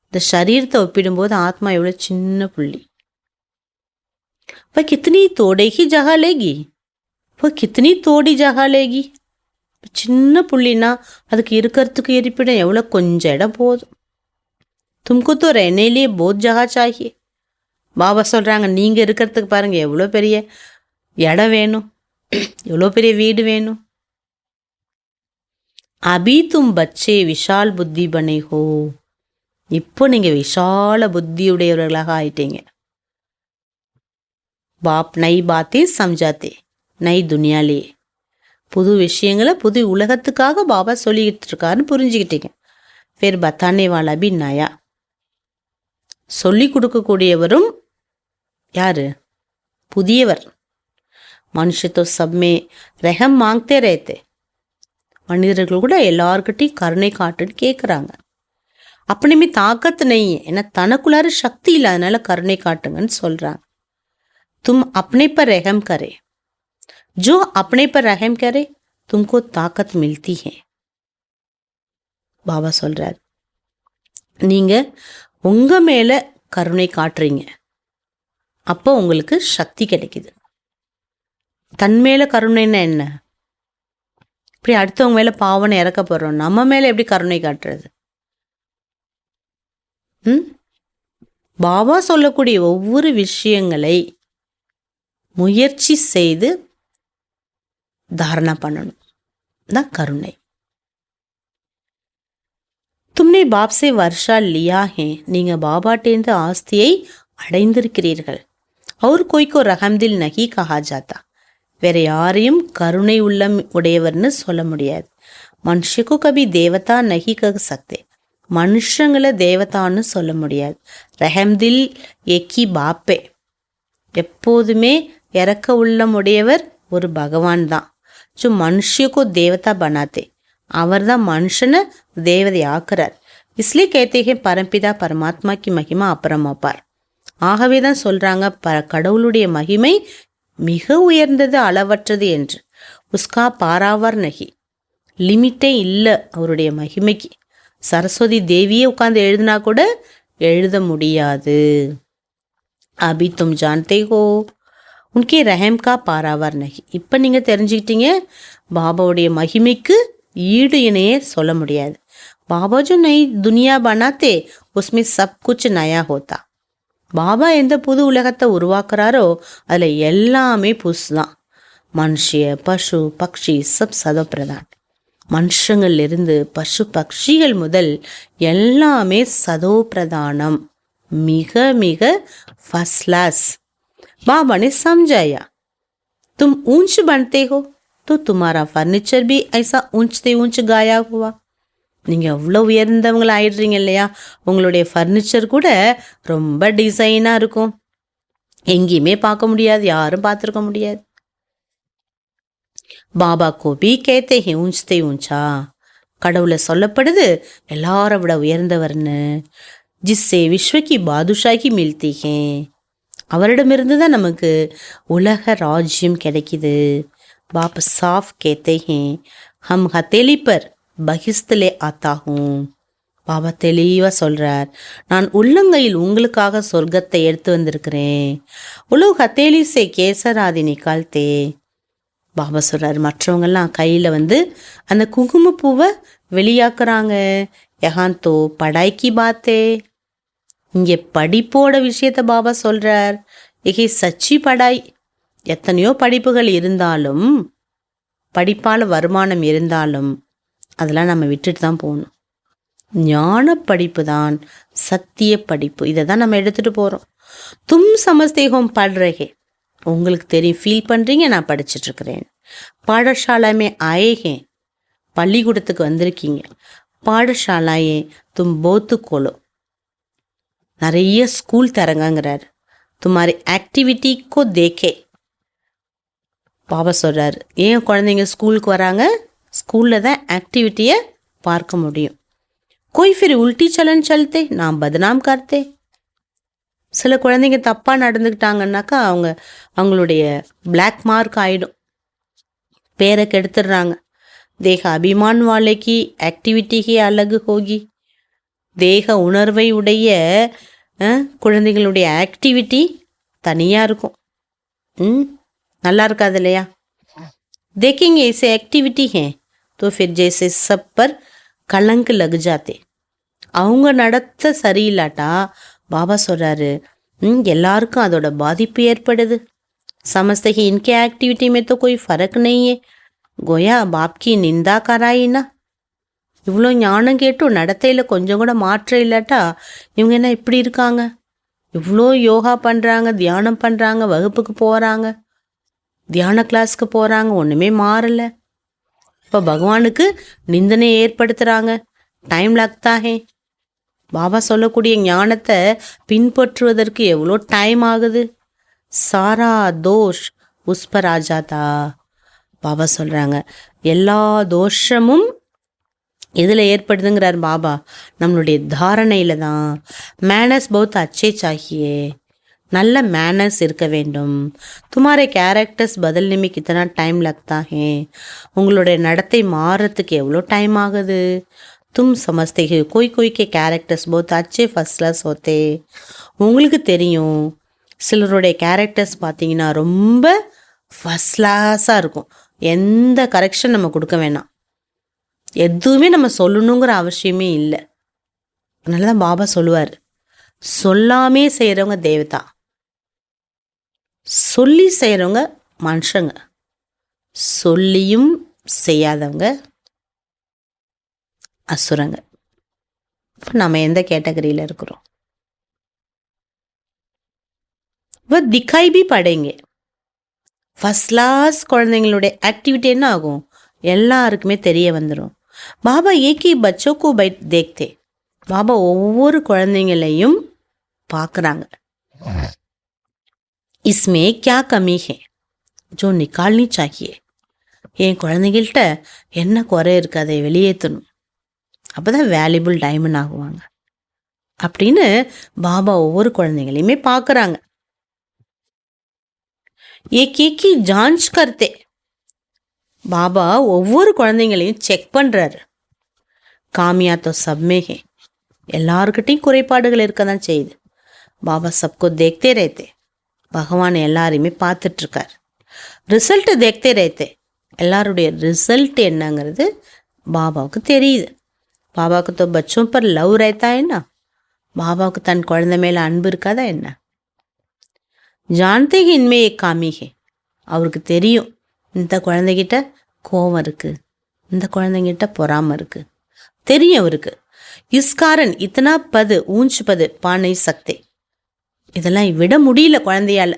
இந்த ஷரீரத்தை ஒப்பிடும்போது ஆத்மா எவ்வளோ சின்ன புள்ளி. वो कितनी तोड़े ही जगह लेगी, वो कितनी तोड़ी जगह लेगी. சின்ன புள்ளினா அதுக்கு இருக்கிறதுக்கு இருப்பிடம் எவ்வளோ கொஞ்சம் இடம் போதும். तुमको तो रहने लिए बहुत जगह चाहिए. பாபா சொல்கிறாங்க, நீங்கள் இருக்கிறதுக்கு பாருங்கள் எவ்வளோ பெரிய இடம் வேணும். எவ்வளோ பெரிய வீடு வேணும்? அபி தும் பச்சே விஷால் புத்தி பனை ஹோ, இப்போ நீங்கள் விஷால புத்தியுடையவர்களாக ஆயிட்டீங்க. பாப் நை பாத்தே சம்ஜாத்தே நை துனியாலே, புது விஷயங்களை புது உலகத்துக்காக பாபா சொல்லிக்கிட்டு இருக்காருன்னு புரிஞ்சுக்கிட்டீங்க. फिर बताने वाला भी नया, சொல்லி கொடுக்கக்கூடியவரும் யாரு? புதியவர். மனுஷ तो सब में रहम मांगते रहते, மனிதர்கள் கூட எல்லார்கிட்டையும் கருணை காட்டுன்னு கேட்குறாங்க. அப்படியுமே தாக்கத்து நெய்ய, ஏன்னா தனக்குள்ளார சக்தி இல்லை, அதனால கருணை காட்டுங்கன்னு சொல்றாங்க. தும் अपने पर रहम करे, जो अपने पर रहम करे तुमको ताकत मिलती है. பாபா சொல்றார், நீங்க உங்க மேல கருணை காட்டுறீங்க, அப்போ உங்களுக்கு சக்தி கிடைக்குது. தன் மேல கருணைன்னா என்ன? இப்படி அடுத்தவங்க மேல பாவனை இறக்க போறோம், நம்ம மேல எப்படி கருணை காட்டுறது? பாபா சொல்லக்கூடிய ஒவ்வொரு விஷயங்களை முயற்சி செய்து தாரணா பண்ணணும், தான் கருணை. तुमने बाप से वर्षा लिया है, நீங்க பாபாட்டேந்து ஆஸ்தியை அடைந்திருக்கிறீர்கள். और कोई को रहमदिल नहीं कहा जाता, வேற யாரையும் கருணை உள்ளம் உடையவர்னு சொல்ல முடியாது. மனுஷको कभी देवता नहीं कह सकते, மனுஷங்களை தேவதான்னு சொல்ல முடியாது. ரஹம்தில் ஏக்கி பாப்பே, எப்போதுமே இறக்க உள்ளம் உடையவர் ஒரு பகவான் தான். जो मनुष्य को देवता बनाते, அவர் தான் மனுஷனை தேவதை ஆக்குறார். इसलिए कहते हैं பரம்பிதா பரமாத்மா की महिमा अपरमापार. ஆகவே தான் சொல்றாங்க கடவுளுடைய மகிமை மிக உயர்ந்தது, அளவற்றது என்று. உஸ்கா பாராவர் நகி, லிமிட்டே இல்லை அவருடைய மகிமைக்கு. சரஸ்வதி தேவியே உட்கார்ந்து எழுதினா கூட எழுத முடியாது. அபி தும் ஜான்தே ஹோ உன்கே ரஹம் கா பாராவர் நகி. இப்போ நீங்கள் தெரிஞ்சுக்கிட்டீங்க, பாபாவுடைய மகிமைக்கு ஈடு இணையே சொல்ல முடியாது. பாபா ஜோ நை துனியா பனாத்தே உஸ்மே சப் குச் நயா ஹோத்தா. பாபா எந்த புது உலகத்தை உருவாக்குறாரோ அதில் எல்லாமே புதுசு தான். மனுஷிய பசு பக்ஷி சப் சதோ பிரதான். மனுஷங்கள்லேருந்து பசு பக்ஷிகள் முதல் எல்லாமே சதோ பிரதானம், மிக மிக ஃபர்ஸ்ட் கிளாஸ். बाबा ने समझाया, तुम ऊंच बनते हो तो तुम्हारा फर्नीचर भी ऐसा ऊंचते ऊंच गाया हुआ. நீங்கள் எவ்வளோ உயர்ந்தவங்களை ஆயிடுறீங்க இல்லையா, உங்களுடைய ஃபர்னிச்சர் கூட ரொம்ப டிசைனாக இருக்கும், எங்கேயுமே பார்க்க முடியாது, யாரும் பார்த்துருக்க முடியாது. பாபா கோபி கேத்தே ஹே ஊஞ்சத்தே ஊஞ்சா, கடவுளை சொல்லப்படுது எல்லாரை விட உயர்ந்தவர்னு. ஜிஸ்ஸே விஸ்வக்கி பாதுஷாகி மில்தி ஹே, அவரிடமிருந்து தான் நமக்கு உலக ராஜ்யம் கிடைக்குது. பாப் சாஃப் கேத்தே ஹே ஹம் ஹத்தேலி பர் பகிஸ்தலே ஆத்தா ஹூம். பாபா தெளிவாக சொல்கிறார், நான் உள்ளங்கையில் உங்களுக்காக சொர்க்கத்தை எடுத்து வந்திருக்கிறேன். உலக ஹத்தேலி சே கேசராதி நிக்கால்தே. பாபா சொல்கிறார், மற்றவங்கெல்லாம் கையில் அந்த குங்குமப்பூவை வெளியாக்குறாங்க. யஹாந்தோ படாய்க்கு பாத்தே, இங்கே படிப்போட விஷயத்த பாபா சொல்கிறார். ஏகே சச்சி படாய், எத்தனையோ படிப்புகள் இருந்தாலும், படிப்பால் வருமானம் இருந்தாலும் அதெல்லாம் நம்ம விட்டுட்டு தான் போகணும். ஞான படிப்பு தான் சத்திய படிப்பு, இதை தான் நம்ம எடுத்துகிட்டு போகிறோம். தும் சமஸ்தேகம் படுறகே, உங்களுக்கு தெரியும், ஃபீல் பண்ணுறீங்க, நான் படிச்சுட்ருக்கிறேன். பாடசாலாமே ஆயேகே, பள்ளிக்கூடத்துக்கு வந்திருக்கீங்க. பாடசாலாயே தும் போத்து கோலோ, நிறைய ஸ்கூல் தரங்கிறார். துமாரி ஆக்டிவிட்டிக்கோ தேக்கே. பாபா சொல்கிறார், ஏன் குழந்தைங்க ஸ்கூலுக்கு வராங்க? ஸ்கூலில் தான் ஆக்டிவிட்டியை பார்க்க முடியும். கோய் ஃபிர் உல்ட்டி சலன் சல்தே நாம் பதனாம் கர்த்தே. சில குழந்தைங்க தப்பாக நடந்துக்கிட்டாங்கன்னாக்கா அவங்களுடைய பிளாக் மார்க் ஆகிடும், பேரை கெடுத்துடுறாங்க. தேக அபிமான் வாழைக்கு ஆக்டிவிட்டிக்கே அழகு ஹோகி. தேக உணர்வை உடைய குழந்தைகளுடைய ஆக்டிவிட்டி தனியாக இருக்கும், நல்லா இருக்காது இல்லையா? देखेंगे ऐसे एक्टिविटी हैं तो फिर जैसे सब पर कलंक लग जाते. அவங்க நடத்த சரியில்லாட்டா பாபா சொல்கிறாரு, எல்லாருக்கும் அதோட பாதிப்பு ஏற்படுது. समझते ही इनके एक्टिविटी में तो कोई फर्क नहीं है गोया बाप की निंदा कराई ना இவ்வளோ ஞானம் கேட்டும் நடத்தையில் கொஞ்சம் கூட மாற்றம் இல்லாட்டா இவங்க என்ன இப்படி இருக்காங்க? இவ்வளோ யோகா பண்ணுறாங்க, தியானம் பண்ணுறாங்க, வகுப்புக்கு போகிறாங்க, தியான கிளாஸ்க்கு போகிறாங்க, ஒன்றுமே மாறலை. இப்போ பகவானுக்கு நிந்தனை ஏற்படுத்துகிறாங்க. டைம் லக்தாஹே. பாபா சொல்லக்கூடிய ஞானத்தை பின்பற்றுவதற்கு எவ்வளோ டைம் ஆகுது. சாரா தோஷ் உஸ்பர் ஆஜாதா. பாபா சொல்கிறாங்க எல்லா தோஷமும் எதில் ஏற்படுதுங்கிறார் பாபா? நம்மளுடைய தாரணையில் தான். மேனர்ஸ் பௌத் அச்சே சாகியே. நல்ல மேனர்ஸ் இருக்க வேண்டும். துமாரே கேரக்டர்ஸ் பதல்னே में कितना டைம் लगता है. உங்களுடைய நடத்தை மாறுறதுக்கு எவ்வளோ டைம் ஆகுது. तुम समझते हो कोई कोई के कैरेक्टर्स बहुत अच्छे फर्स्ट क्लास होते. உங்களுக்கு தெரியும் சிலருடைய கேரக்டர்ஸ் பார்த்தீங்கன்னா ரொம்ப ஃபர்ஸ்ட் கிளாஸாக இருக்கும். எந்த கரெக்ஷன் நம்ம கொடுக்க வேணாம், எதுவுமே நம்ம சொல்லணுங்கிற அவசியமே இல்லை. அதனால தான் பாபா சொல்லுவார், சொல்லாமே செய்கிறவங்க தேவதா, சொல்லி செய்கிறவங்க மனுஷங்க, சொல்லியும் செய்யாதவங்க அசுரங்க. இப்போ நம்ம எந்த கேட்டகரியில் இருக்கிறோம்? திக்காய் பி படைங்க. ஃபர்ஸ்ட் கிளாஸ் குழந்தைங்களுடைய ஆக்டிவிட்டி என்ன ஆகும்? எல்லாருக்குமே தெரிய வந்துடும். பாபா ஏக்கி பச்சோக்கு பைட் தேக்தே. பாபா ஒவ்வொரு குழந்தைங்களையும் பார்க்குறாங்க. இஸ்மே கியா கமி ஹே ஜோ நிக்கால்னி சாக்கியே. என் குழந்தைகள்கிட்ட என்ன குறை இருக்கு, அதை வெளியேற்றணும், அப்போ தான் வேல்யூபிள் டைமண்ட் ஆகுவாங்க அப்படின்னு பாபா ஒவ்வொரு குழந்தைங்களையுமே பார்க்குறாங்க. ஏக்கி ஜான்ச் கர்த்தே. பாபா ஒவ்வொரு குழந்தைங்களையும் செக் பண்ணுறாரு. காமியா தோ சப்மே ஹே. எல்லாருக்கிட்டையும் குறைபாடுகள் இருக்க தான் செய்யுது. பாபா சப்கோ தேக்தே ரேத்தே. பகவான் எல்லாரையுமே பார்த்துட்ருக்கார். ரிசல்ட்டு தேக்தே ரேத்தே. எல்லாருடைய ரிசல்ட் என்னங்கிறது பாபாவுக்கு தெரியுது. பாபாவுக்கு தோ பச்சோं पर லவ் रहता है ना. பாபாவுக்கு தன் குழந்தை மேலே அன்பு இருக்காதா என்ன? ஜான்தே ஹி இன்மே ஏக் காமி ஹே. அவருக்கு தெரியும் இந்த குழந்தைகிட்ட கோவம் இருக்குது, இந்த குழந்தைங்கிட்ட பொறாமல் இருக்குது, தெரியும் அவருக்கு. இஸ்காரன் இத்தனா பது ஊஞ்ச் பது பானை சக்தே. இதெல்லாம் விட முடியல குழந்தையால்,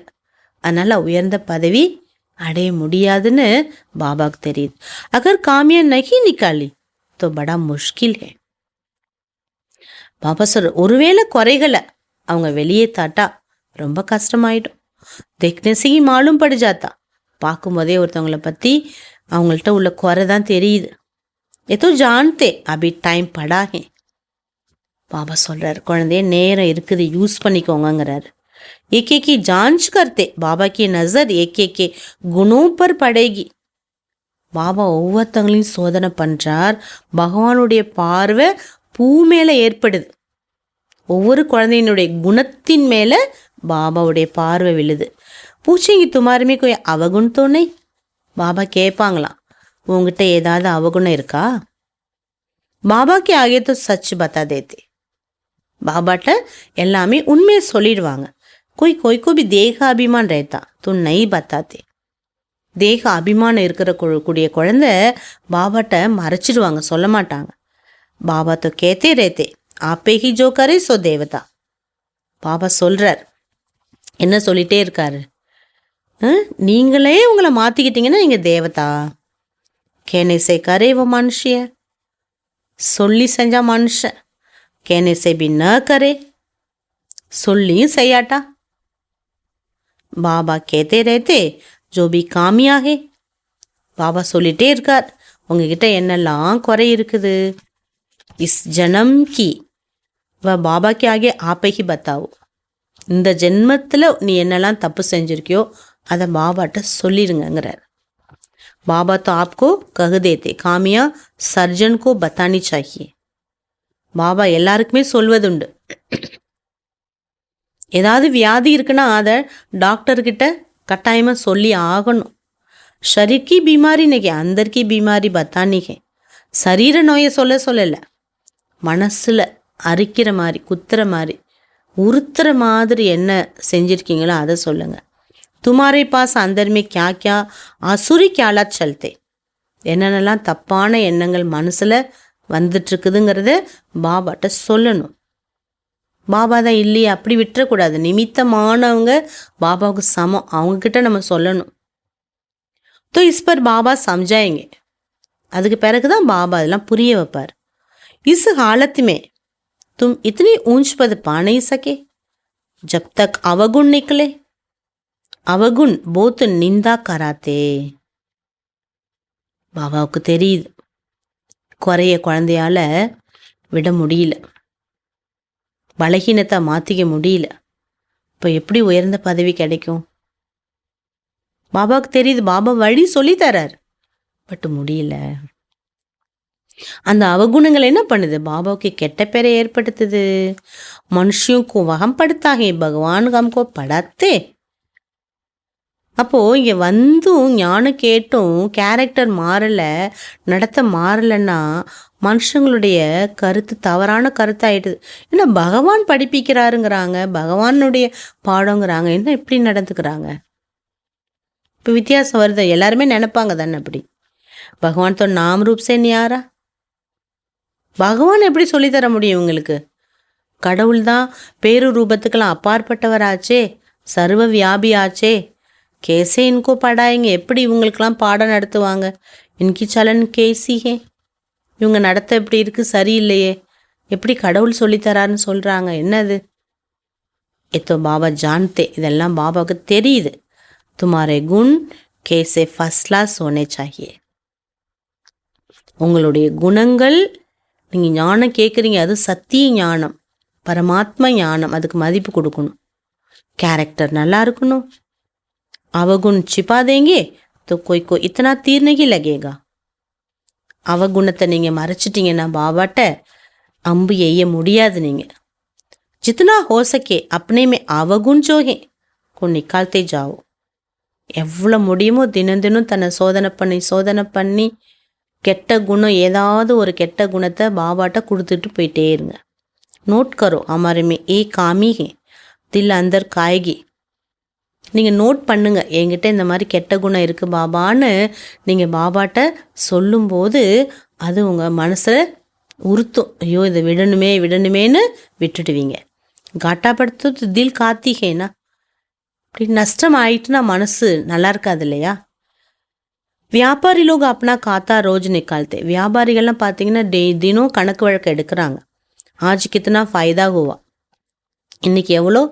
அதனால் உயர்ந்த பதவி அடைய முடியாதுன்னு பாபாவுக்கு தெரியுது. அகர் காமியா நகி நிக்காலி தோ படா முஷ்கில் ஹே. பாபா சொல்ற, ஒருவேளை குறைகளை அவங்க வெளியே தாட்டா ரொம்ப கஷ்டமாயிடும். देखने से ही मालूम पड़ जाता. பார்க்கும்போதே ஒருத்தவங்களை பற்றி அவங்கள்ட்ட உள்ள குறை தான் தெரியுது. ஏதோ ஜான்தே அபி டைம் படாஹே. பாபா சொல்கிறார், குழந்தைய நேரம் இருக்குது, யூஸ் பண்ணிக்கோங்கிறாரு. ஏகே ஜான்ச் கர்த்தே பாபா கி நசர் ஏகே குணோं पर படேகி. பாபா ஒவ்வொருத்தவங்களையும் சோதனை பண்ணுறார். பகவானுடைய பார்வை பூ மேலே ஏற்படுது. ஒவ்வொரு குழந்தையினுடைய குணத்தின் மேலே பாபாவுடைய பார்வை விழுது. பூச்சிங்க துமாருமே கோய் அவகுண் தோணை. பாபா கேட்பாங்களாம், உங்ககிட்ட ஏதாவது அவகுணம் இருக்கா? பாபாக்கு ஆகே தோ சச் பத்தா தேத்தே. பாபாட்ட எல்லாமே உண்மையை சொல்லிடுவாங்க. கோய்க்கோ பி தேக அபிமான் ரேத்தா தூ நை பத்தாத்தே. தேக அபிமானம் இருக்கிற கூடிய குழந்தை பாபாட்ட மறைச்சிடுவாங்க, சொல்ல மாட்டாங்க. பாபா தோ கேத்தே ரேத்தே ஆப்பே ஹி ஜோ கரே சோ தேவதா. பாபா சொல்கிறார், என்ன சொல்லிகிட்டே இருக்காரு, நீங்களே உங்களை மாற்றிக்கிட்டீங்கன்னா நீங்கள் தேவதா. கேனே சே கரேவோ மனுஷிய. சொல்லி செஞ்சா மனுஷன். கேனே சே பி ந கரே. சொல்லியும் செய்யாட்டா. பாபா கேத்தே ரேத்தே ஜோ பி காமியாகே. பாபா சொல்லிகிட்டே இருக்கார், உங்ககிட்ட என்னெல்லாம் குறை இருக்குது. இஸ் ஜனம் கி வ பாபா கே ஆகே ஆப்பே ஹி பத்தாவோ. இந்த ஜென்மத்தில் நீ என்னெல்லாம் தப்பு செஞ்சுருக்கியோ அதை பாபாட்ட சொல்லிடுங்கிறார். பாபா तो आपको कह देते காமியா சர்ஜன் को बतानी चाहिए. பாபா எல்லாருக்குமே சொல்வதுண்டு, ஏதாவது வியாதி இருக்குன்னா அதை டாக்டர்கிட்ட கட்டாயமாக சொல்லி ஆகணும். शरीर की बीमारी नहीं, अंदर की बीमारी बतानी है. சரீர நோயை சொல்லலை, மனசில் அரிக்கிற மாதிரி, குத்துற மாதிரி, உறுத்துற மாதிரி என்ன செஞ்சுருக்கீங்களோ அதை சொல்லுங்கள். तुम्हारे पास अंदर में क्या क्या आसुरी ख्यालात चलते என்னென்னலாம் தப்பான எண்ணங்கள் மனசில் வந்துட்டுருக்குதுங்கிறத பாபாட்ட சொல்லணும். பாபா தான் இல்லையே அப்படி விட்டுறக்கூடாது. நிமித்தமானவங்க பாபாவுக்கு சமம், அவங்கக்கிட்ட நம்ம சொல்லணும். तो इस पर बाबा समझाएंगे. அதுக்கு பிறகு தான் பாபா அதெல்லாம் புரிய வைப்பார். इस हालत में तुम इतनी ऊंच पद पा नहीं सके जब तक अवगुण निकले. अवगुण बहुत निंदा कराते. பாபாவுக்கு தெரியுது குறைய குழந்தையால விட முடியல, பலகீனத்தை மாற்றிக்க முடியல. இப்போ எப்படி உயர்ந்த பதவி கிடைக்கும்? பாபாவுக்கு தெரியுது, பாபா வழி சொல்லி தரார், பட் முடியல. அந்த அவகுணங்கள் என்ன பண்ணுது? பாபாவுக்கு கெட்ட பேரை ஏற்படுத்துது. மனுஷியும் வகம் படுத்தாங்க, பகவான் ஹம்கோ படாத்தே. அப்போது இங்கே வந்தும் ஞானம் கேட்டும் கேரக்டர் மாறலை, நடத்த மாறலைன்னா மனுஷங்களுடைய கருத்து தவறான கருத்தாயிடுது. ஏன்னா பகவான் படிப்பிக்கிறாருங்கிறாங்க, பகவானுடைய பாடங்கிறாங்க, என்ன இப்படி நடந்துக்கிறாங்க? இப்போ வித்தியாசம் வருது. எல்லாருமே நினைப்பாங்க தானே அப்படி. பகவான் தோ நாம் ரூப் சே நியாரா. பகவான் எப்படி சொல்லித்தர முடியும் இவங்களுக்கு? கடவுள் தான் பேரு ரூபத்துக்கெல்லாம் அப்பாற்பட்டவராச்சே, சர்வ வியாபி ஆச்சே. கேசே இன்கோ படாயிங்க, எப்படி இவங்களுக்கெல்லாம் பாடம் நடத்துவாங்க? இன்கி சலன் கேசியே, இவங்க நடத்த எப்படி இருக்குது, சரியில்லையே, எப்படி கடவுள் சொல்லித்தராருன்னு சொல்கிறாங்க? என்னது? எத்தோ பாபா ஜான்தே, இதெல்லாம் பாபாவுக்கு தெரியுது. துமாரே குண் கேசே ஃபர்ஸ்ட் கிளாஸ் ஹோனே சாஹியே. உங்களுடைய குணங்கள், நீங்கள் ஞானம் கேட்குறீங்க, அது சத்திய ஞானம், பரமாத்மா ஞானம், அதுக்கு மதிப்பு கொடுக்கணும். கேரக்டர் நல்லா இருக்கணும். அவகுண் சிப்பா தேங்கே तो कोई को इतना तीर नहीं लगेगा. அவகுணத்தை நீங்கள் மறைச்சிட்டிங்கன்னா பாபாட்ட அம்பு எய்ய முடியாது. நீங்கள் जितना हो सके अपने में अवगुण जो है को निकालते जाओ. எவ்வளோ முடியுமோ தினம் தினம் தன்னை சோதனை பண்ணி கெட்ட குணம், ஏதாவது ஒரு கெட்ட குணத்தை பாபாட்ட கொடுத்துட்டு போயிட்டே இருங்க. நோட் கரோ हमारे में एक कामी है दिल अंदर काएगी. நீங்கள் நோட் பண்ணுங்க, என்கிட்ட இந்த மாதிரி கெட்ட குணம் இருக்குது பாபான்னு நீங்கள் பாபாட்ட சொல்லும்போது அது உங்கள் மனசில் உறுத்தும். ஐயோ இதை விடணுமேன்னு விட்டுடுவீங்க. காட்டாப்படுத்து தில் காத்திகேனா, இப்படி நஷ்டம் ஆயிட்டுனா மனசு நல்லா இருக்காது இல்லையா? வியாபாரி லோக அப்பனா காத்தா ரோஜ் நிக்கால்தே. வியாபாரிகள்லாம் பார்த்தீங்கன்னா தினம் கணக்கு வழக்கு எடுக்கிறாங்க. ஆஜ் கித்தனா ஃபைதா ஹுவா, இன்றைக்கி எவ்வளோ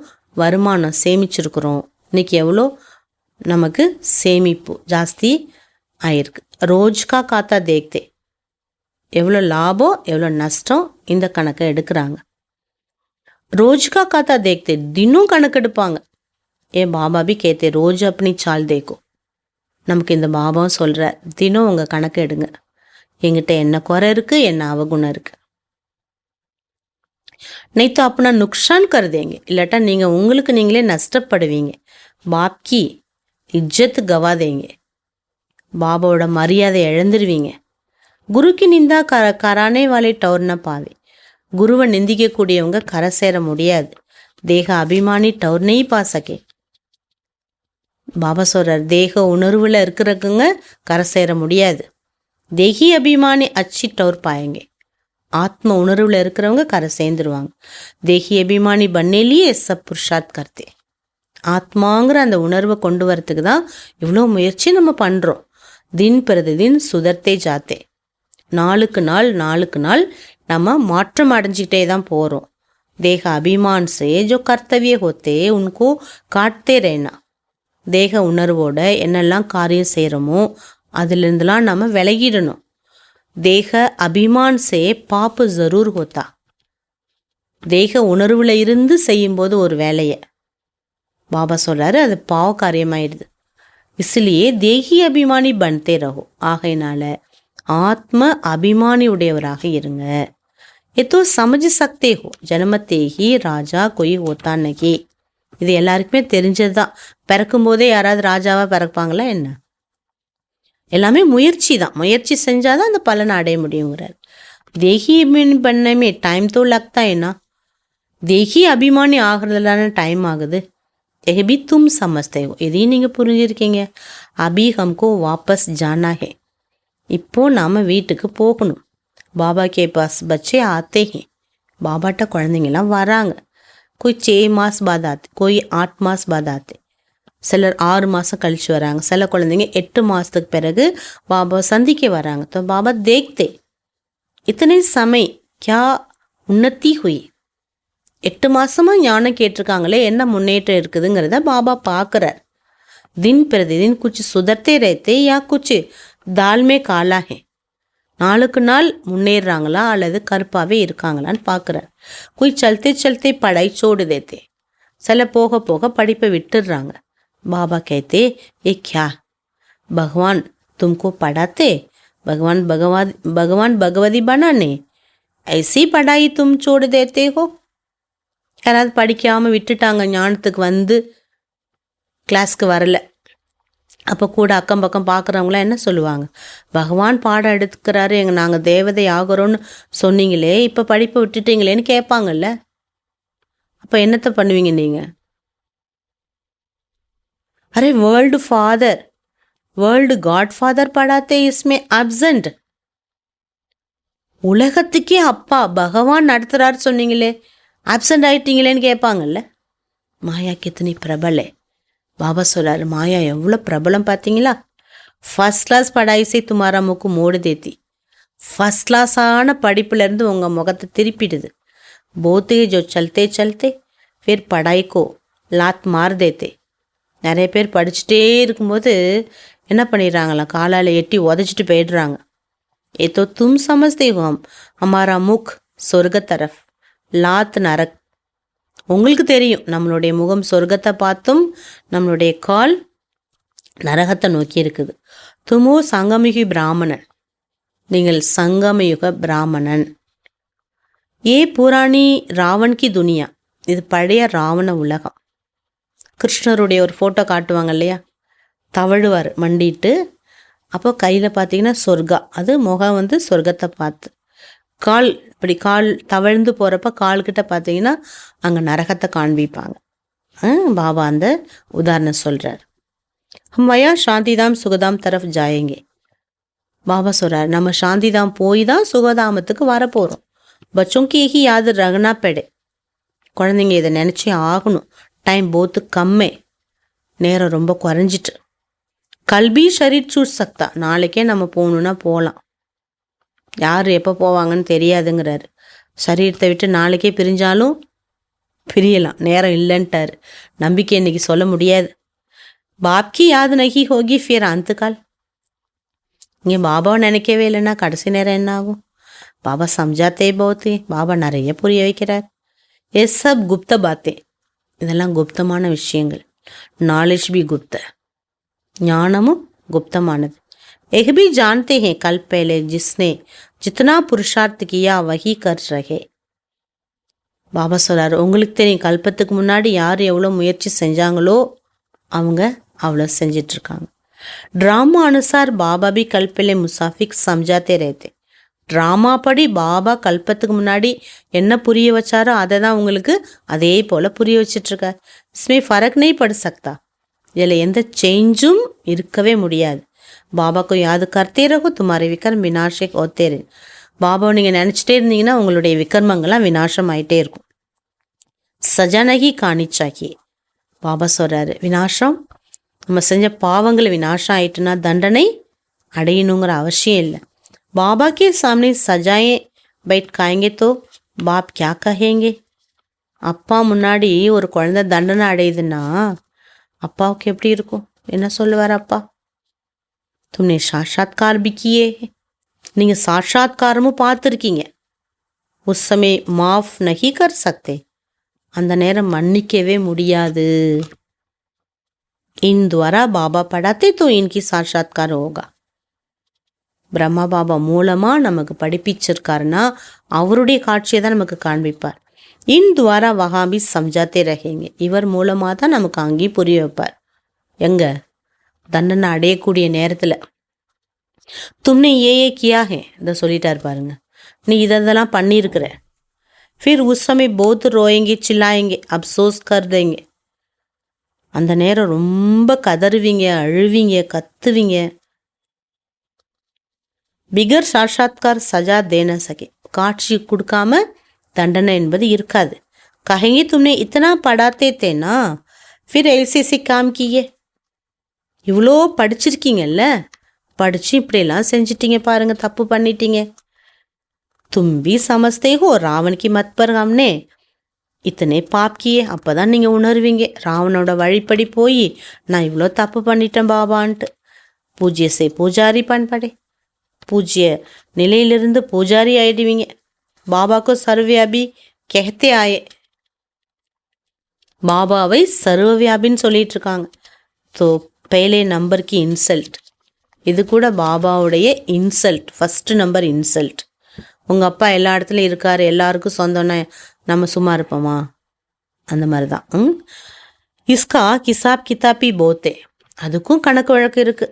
வருமானம் சேமிச்சிருக்கிறோம், இன்றைக்கி எவ்வளோ நமக்கு சேமிப்பு ஜாஸ்தி ஆயிருக்கு. ரோஜ்கா காத்தா தேக்தே, எவ்வளோ லாபம் எவ்வளோ நஷ்டம் இந்த கணக்கை எடுக்கிறாங்க. ரோஜ்கா காத்தா தேக்தே, தினம் கணக்கு எடுப்பாங்க. பாபா பி கேத்தே ரோஜ் அப்படி சால் தேக்கோ. நமக்கு இந்த பாபாவும் சொல்கிற, தினம் உங்கள் கணக்கு எடுங்க, எங்கிட்ட என்ன குறை இருக்குது, என்ன அவகுணம் இருக்குது. நைத்தோ அப்பனா நுக்ஷான் கருதேங்க, இல்லாட்டா நீங்கள் உங்களுக்கு நீங்களே நஷ்டப்படுவீங்க. பாப்கி இஜ்ஜத் கவாதேங்க, பாபாவோட மரியாதை இழந்துருவீங்க. குருக்கி நிந்தா கரானே வாலே டவுர்னா பாவே. குருவை நிந்திக்கக்கூடியவங்க கரை சேர முடியாது. தேக அபிமானி டவுர் நெய் பாசக்கே. பாபா சொல்கிறார், தேக உணர்வில் இருக்கிறவங்க கரை சேர முடியாது. தேகி அபிமானி அச்சி டவுர் பாயங்க. ஆத்ம உணர்வில் இருக்கிறவங்க கரை சேர்ந்துருவாங்க. தேகி அபிமானி பண்ணேலியே சப் புருஷாத் கர்த்தே. ஆத்மாங்கிற அந்த உணர்வை கொண்டு வரத்துக்கு தான் இவ்வளோ முயற்சி நம்ம பண்ணுறோம். தின் பிரதி தின் சுதர்த்தே ஜாத்தே. நாளுக்கு நாள் நம்ம மாற்றம் அடைஞ்சிக்கிட்டே தான் போகிறோம். தேக அபிமான் சே ஜோ கர்த்தவிய ஹோத்தே உன்கோ காட்டே ரேனா. தேக உணர்வோட என்னெல்லாம் காரியம் செய்கிறோமோ அதிலிருந்துலாம் நம்ம விலகிடணும். தேக அபிமான் சே பாப்பு ஜரூர் ஹோத்தா. தேக உணர்வில் இருந்து செய்யும்போது ஒரு வேலையை பாபா சொல்கிறாரு, அது பாவ காரியமாயிடுது. இஸ்லியே தேகி அபிமானி பன்தே ரஹோ. ஆகையினால ஆத்ம அபிமானி உடையவராக இருங்க. எத்தோ சமஜ் சக்தே ஹோ ஜனமத்தே ஹி ராஜா கொய் ஹோத்தா நகி. இது எல்லாருக்குமே தெரிஞ்சது தான். பிறக்கும் போதே யாராவது ராஜாவாக பிறப்பாங்களா என்ன? எல்லாமே முயற்சி தான். முயற்சி செஞ்சால் தான் அந்த பலனை அடைய முடியுங்கிறார். தேகி அபிமானி பண்ணமே டைம் தோ லக்தா என்ன? தேகி அபிமானி ஆகிறதுலான டைம் ஆகுது. यह भी तुम समझते हो இதையும் நீங்கள் புரிஞ்சிருக்கீங்க. அபி ஹம்கோ வாபஸ் ஜானா ஹே, இப்போ நாம் வீட்டுக்கு போகணும். பாபா கே பாஸ் பச்சே ஆத்தே ஹே, பாபாட்ட குழந்தைங்களாம் வராங்க. कोई 6 மாஸ் बाद आते, कोई 8 மாஸ் बाद आते, சிலர் 6 மாதம் கழிச்சு வராங்க. சில குழந்தைங்க 8 மாதத்துக்கு பிறகு பாபா சந்திக்க வராங்க. तो बाबा देखते इतने समय क्या उन्नति हुई. 8 மாதமாக ஞானம் கேட்டிருக்காங்களே, என்ன முன்னேற்றம் இருக்குதுங்கிறத பாபா பார்க்குறார். दिन प्रतिदिन कुछ सुधरते रहते या कुछ दाल में काला है, நாளுக்கு நாள் முன்னேறாங்களா அல்லது கருப்பாகவே இருக்காங்களான்னு பார்க்குறார். कोई चलते चलते पढ़ाई छोड़ देते, சில போக போக படிப்பை விட்டுடுறாங்க. बाबा कहते ये क्या भगवान तुमको पढ़ाते, भगवान भगवती बनाने, ऐसी पढ़ाई तुम छोड़ देते हो. யாராவது படிக்காமல் விட்டுட்டாங்க, ஞானத்துக்கு வந்து கிளாஸ்க்கு வரல, அப்போ கூட அக்கம் பக்கம் பார்க்குறவங்களாம் என்ன சொல்லுவாங்க? பகவான் பாடம் எடுத்துக்கிறாரு, நாங்கள் தேவதை ஆகிறோன்னு சொன்னீங்களே, இப்போ படிப்பை விட்டுட்டீங்களேன்னு கேட்பாங்கல்ல. அப்போ என்னத்தை பண்ணுவீங்க நீங்கள்? அரே world father, world god father படாத்தே இஸ்மே அப்சண்ட். உலகத்துக்கே அப்பா பகவான் நடத்துகிறாரு சொன்னீங்களே, அப்சண்ட் ஆயிட்டீங்களேன்னு கேட்பாங்கல்ல. மாயா கித்தனி பிரபலே. பாபா சொல்கிறாரு, மாயா எவ்வளோ பிரபலம் பார்த்தீங்களா. ஃபஸ்ட் கிளாஸ் படாயிசை துமாரா முக்கு மோடு தேத்தி, ஃபஸ்ட் கிளாஸான படிப்புலேருந்து உங்கள் முகத்தை திருப்பிடுது. போத்தே ஜோ சல்தே சல்தே ஃபிர் படாய்க்கோ லாத் மார் தேத்தே. நிறைய பேர் படிச்சுட்டே இருக்கும்போது என்ன பண்ணிடுறாங்களா, காலால் எட்டி உதச்சிட்டு போயிடுறாங்க. ஏ தோ தும் சமஸ்தே ஹோ ஹமாரா முக் சொர்க்க தரஃப் லாத் நரக். உங்களுக்கு தெரியும் நம்மளுடைய முகம் சொர்க்கத்தை பார்த்தும் நம்மளுடைய கால் நரகத்தை நோக்கி இருக்குது. துமோ சங்கமயுகி பிராமணன், நீங்கள் சங்கமயுக பிராமணன். ஏ புராணி ராவன் கி துனியா, இது பழைய ராவண உலகம். கிருஷ்ணருடைய ஒரு ஃபோட்டோ காட்டுவாங்க இல்லையா, தவழுவார் மண்டிட்டு, அப்போ கையில் பார்த்தீங்கன்னா சொர்க்கா, அது முகம் வந்து சொர்க்கத்தை பார்த்து, கால் இப்படி கால் தவழ்ந்து போகிறப்ப கால்கிட்ட பார்த்தீங்கன்னா அங்கே நரகத்தை காண்பிப்பாங்க. பாபா அந்த உதாரணம் சொல்கிறார். ஹம் வயா சாந்திதாம் சுகதாம் தரஃப் ஜாயேங்கே. பாபா சொல்கிறார், நம்ம சாந்திதாம் போய் தான் சுகதாமத்துக்கு வரப்போகிறோம். பச்சோங்கி யஹி யாத் ரகனா பெடே, குழந்தைங்க இதை நினச்சி ஆகணும். டைம் போத்து கம்மே, நேரம் ரொம்ப குறைஞ்சிட்டு. கல்வி ஷரீர் சூட் சக்தா, நாளைக்கே நம்ம போகணுன்னா போகலாம், யார் எப்போ போவாங்கன்னு தெரியாதுங்கிறாரு. சரீரத்தை விட்டு நாளைக்கே பிரிஞ்சாலும் பிரியலாம், நேரம் இல்லைன்ட்டார். நம்பிக்கை இன்னைக்கு சொல்ல முடியாது. பாப்கி யாது நகி ஹோகி ஃபிர் அந்துக்கால். இங்கே பாபாவை நினைக்கவே இல்லைன்னா கடைசி நேரம் என்ன ஆகும்? பாபா சம்ஜாத்தே பௌத்தே, பாபா நிறைய புரிய வைக்கிறார். எஸ் சப் குப்த பாத்தே, இதெல்லாம் குப்தமான விஷயங்கள். நாலேஜ் பி குப்த, ஞானமும் குப்தமானது. यह भी जानते हैं कल पहले जिसने जितना पुरुषार्थ किया वही कर रहे. பாபா சொல்கிறார், உங்களுக்கு தெரியும் கல்பத்துக்கு முன்னாடி யார் எவ்வளோ முயற்சி செஞ்சாங்களோ அவங்க அவ்வளோ செஞ்சிட்ருக்காங்க. ட்ராமா அனுசார் பாபா பி கல்பலே முசாஃபிக் சம்ஜாத்தே ரேத்தே. ட்ராமா படி பாபா கல்பத்துக்கு முன்னாடி என்ன புரிய வச்சாரோ அதை தான் உங்களுக்கு அதே போல் புரிய வச்சிட்ருக்கார். இஸ்மே ஃபரக் நெய் பட சக்தா, இதில் எந்த சேஞ்சும் இருக்கவே முடியாது. பாபா को याद करते रहो तुम्हारे विकर्म विनाशक होते रहे. பாபாவை நீங்கள் நினச்சிட்டே இருந்தீங்கன்னா உங்களுடைய விக்ரமங்கள்லாம் விநாசம் ஆகிட்டே இருக்கும். சஜானகி காணிச்சாக்கி, பாபா சொல்கிறாரு, விநாசம் நம்ம செஞ்ச பாவங்கள் விநாசம் ஆயிட்டுனா தண்டனை அடையணுங்கிற அவசியம் இல்லை. பாபா கே சாமனே சஜாயே பைட் காயங்கே தோ பாப் கியா கஹேங்கே. அப்பா முன்னாடி ஒரு குழந்தை தண்டனை அடையுதுன்னா அப்பாவுக்கு எப்படி இருக்கும்? என்ன சொல்லுவார் அப்பா? तुमने साक्षात्कार भी किए हैं, நீங்கள் சாட்சாத்காரமும் பார்த்துருக்கீங்க. उस समय माफ़ नहीं कर सकते, அந்த நேரம் மன்னிக்கவே முடியாது. इन द्वारा बाबा पढ़ाते तो इनकी साक्षात्कार होगा. பிரம்மா பாபா மூலமாக நமக்கு படிப்பிச்சிருக்காருன்னா அவருடைய காட்சியை தான் நமக்கு காண்பிப்பார். இன் துவாரா வஹாபி சம்ஜாத்தே ரஹேங்க, இவர் மூலமாக தான் நமக்கு அங்கேயும் புரிய வைப்பார். எங்கே? தண்டனை அடையக்கூடிய நேரத்தில். தும்னே ஏ கியா ஹே, இதை சொல்லிட்டார் பாருங்க, நீ இதெல்லாம் பண்ணியிருக்கிற. फिर उस समय बहुत रोएंगे चिल्लाएंगे अफसोस कर देंगे. அந்த நேரம் ரொம்ப கதறுவீங்க, அழுவீங்க, கத்துவீங்க. பிகர் சாட்சாத்கார் சஜா தேன சகே, காட்சி கொடுக்காம தண்டனை என்பது இருக்காது. கஹெங்கி தும்னே இத்தனா படாத்தே தேனா ஃபிர் எல்சிசி காம் கியே, இவ்வளோ படிச்சிருக்கீங்கல்ல, படிச்சு இப்படியெல்லாம் செஞ்சிட்டீங்க பாருங்க, தப்பு பண்ணிட்டீங்க. तुम भी समझते हो रावण की मत पर हमने इतने पाप किए, அப்பதான் நீங்க உணர்வீங்க ராவனோட வழிப்படி போய் நான் இவ்வளோ தப்பு பண்ணிட்டேன் பாபான்ட்டு. பூஜ்ய சே பூஜாரி பண்படே, பூஜ்ய நிலையிலிருந்து பூஜாரி ஆயிடுவீங்க. பாபாக்கோ சர்வவியாபி கெஹத்தே ஆயே, பாபாவை சர்வவியாபின்னு சொல்லிட்டு இருக்காங்க. ஸோ பேலே நம்பருக்கு இன்சல்ட், இது கூட பாபாவுடைய இன்சல்ட், ஃபஸ்ட்டு நம்பர் இன்சல்ட். உங்கள் அப்பா எல்லா இடத்துலையும் இருக்கார், எல்லாருக்கும் சொந்தம்னா நம்ம சும்மா இருப்போமா? அந்த மாதிரி தான். இஸ்கா கிசாப் கிதாபி போத்தே, அதுக்கும் கணக்கு வழக்கு இருக்கு.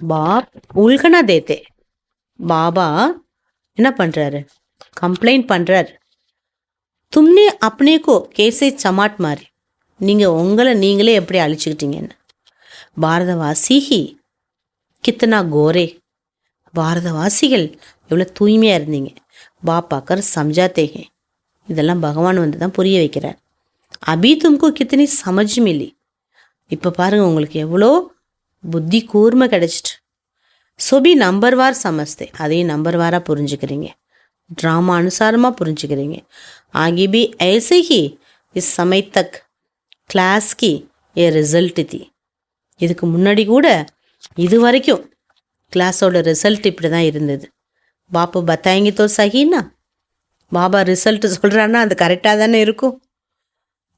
பாப் உல்கனா தேத்தே, பாபா என்ன பண்ணுறாரு, கம்ப்ளைண்ட் பண்ணுறாரு. தும்னே அப்னேக்கோ கேசே சமாட் மாறி, நீங்கள் உங்களை நீங்களே எப்படி அழிச்சுக்கிட்டீங்கன்னு. பாரதவாசி கித்தனா கோரே, பாரதவாசிகள் எவ்வளோ தூய்மையாக இருந்தீங்க. பாப்பாக்கர் சம்ஜாத்தேகே, இதெல்லாம் பகவான் வந்து தான் புரிய வைக்கிறார். அபி தும்கோ கித்தனி சமஜ் மில்லி, இப்போ பாருங்கள் உங்களுக்கு எவ்வளோ புத்தி கூர்மை கிடைச்சிட்டு. சொபி நம்பர்வார் சமஸ்தே, அதையும் நம்பர்வாராக புரிஞ்சுக்கிறீங்க, ட்ராமா அனுசாரமாக புரிஞ்சுக்கிறீங்க. आगे भी ऐसे ही इस समय तक क्लास की ये रिजल्ट थी, இதுக்கு முன்னாடி கூட இது வரைக்கும் கிளாஸோட ரிசல்ட் இப்படி தான் இருந்தது. பாப்பா பத்தாயங்கி தோ சகின்னா, பாபா ரிசல்ட் சொல்கிறான்னா அது கரெக்டாக தானே இருக்கும்.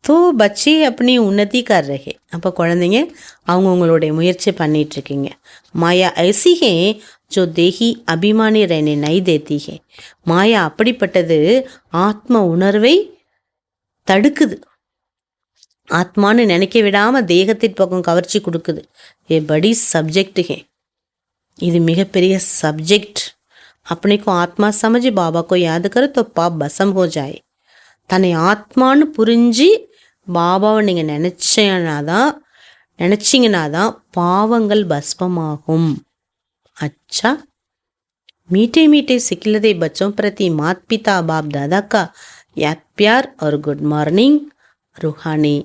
தோ பச்சி அப்படி உன்னதி கர் ரஹே, அப்போ குழந்தைங்க அவங்கவுங்களுடைய முயற்சி பண்ணிகிட்ருக்கீங்க. மாயா ஐசி ஹே ஜோ தேஹி அபிமானி ரேனே நை தேத்தி ஹே, மாயா அப்படிப்பட்டது ஆத்ம உணர்வை தடுக்குது, ஆத்மான்னு நினைக்க விடாமல் தேகத்தின் பக்கம் கவர்ச்சி கொடுக்குது. ஏ படி சப்ஜெக்ட் ஹே, இது மிகப்பெரிய சப்ஜெக்ட். अपने को आत्मा समझ बाबा को याद करे तो पाप भस्म हो जाए. தன்னை ஆத்மான்னு புரிஞ்சு பாபாவை நீங்கள் நினச்சிங்கன்னா தான் பாவங்கள் பஸ்மமாகும். अच्छा, मीठे मीठे सिखलते बच्चों प्रति माता पिता बाप दादा का याद प्यार और गुड मॉर्निंग. रूहानी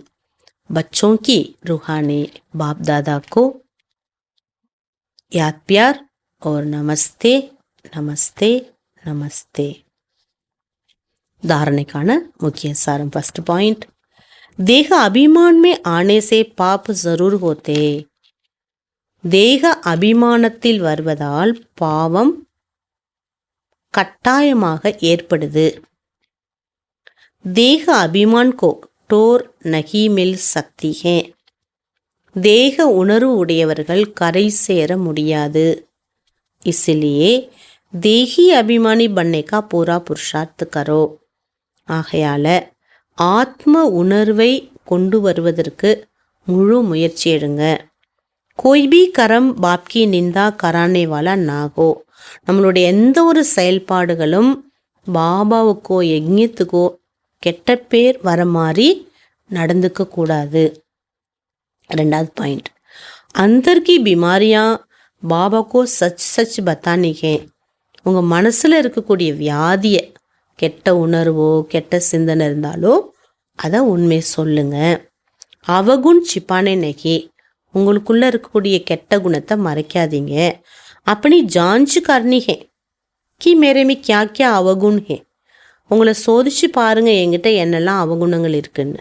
बच्चों की रूहानी बाप दादा को याद प्यार और नमस्ते नमस्ते नमस्ते. धारणेकाன मुख्य सारम. फर्स्ट पॉइंट, देह अभिमान में आने से पाप जरूर होते. தேக அபிமானத்தில் வருவதால் பாவம் கட்டாயமாக ஏற்படுது. தேக அபிமான் கோ டோர் நகி மில் சக்தி ஹே, தேக உணர்வு உடையவர்கள் கரை சேர முடியாது. इसलिए தேகி அபிமானி बनने का पूरा पुरुषार्थ करो. ஆகையால ஆத்ம உணர்வை கொண்டு வருவதற்கு முழு முயற்சி எடுங்க. कोई भी कर्म बाप की निंदा कराने वाला ना हो. நம்மளுடைய எந்த ஒரு செயல்பாடுகளும் பாபாவுக்கோ யஜ்ஞத்துக்கோ கெட்ட பேர் வர மாதிரி நடந்துக்க கூடாது. ரெண்டாவது பாயிண்ட், अंदर की बीमारियां बाबा को सच सच बतानी है. உங்கள் மனசில் இருக்கக்கூடிய வியாதியை, கெட்ட உணர்வோ கெட்ட சிந்தனை இருந்தாலோ அதை உண்மை சொல்லுங்க. அவகுண் சிப்பானே நகி, உங்களுக்குள்ளே இருக்கக்கூடிய கெட்ட குணத்தை மறைக்காதீங்க. அப்படி ஜான்ச்சு கர்னி ஹே கி மேரே மீ கியா கியா அவகுண் ஹே, உங்களை சோதிச்சு பாருங்க என்கிட்ட என்னெல்லாம் அவகுணங்கள் இருக்குன்னு.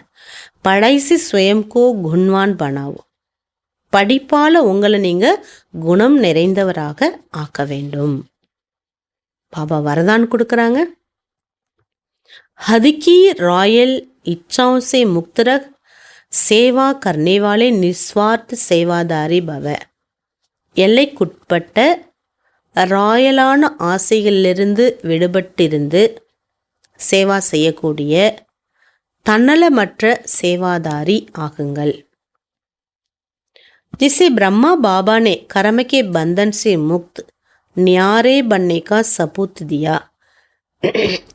படைசி ஸ்வயம்கோ குண்வான் பனாவோ, படிப்பால் உங்களை நீங்கள் குணம் நிறைந்தவராக ஆக்க வேண்டும். பாபா வரதான் கொடுக்குறாங்க. हदकी रॉयल इच्छाओं से मुक्त रख, सेवा करने वाले निस्वार्थ सेवादारी भव. எல்லைக்குட்பட்ட ராயலான ஆசைகளிலிருந்து விடுபட்டிருந்து சேவா செய்யக்கூடிய தன்னலமற்ற சேவாதாரி ஆகுங்கள். जिसे ब्रह्मा बाबा ने कर्म के बंधन से मुक्त न्यारे बनने का सबूत दिया.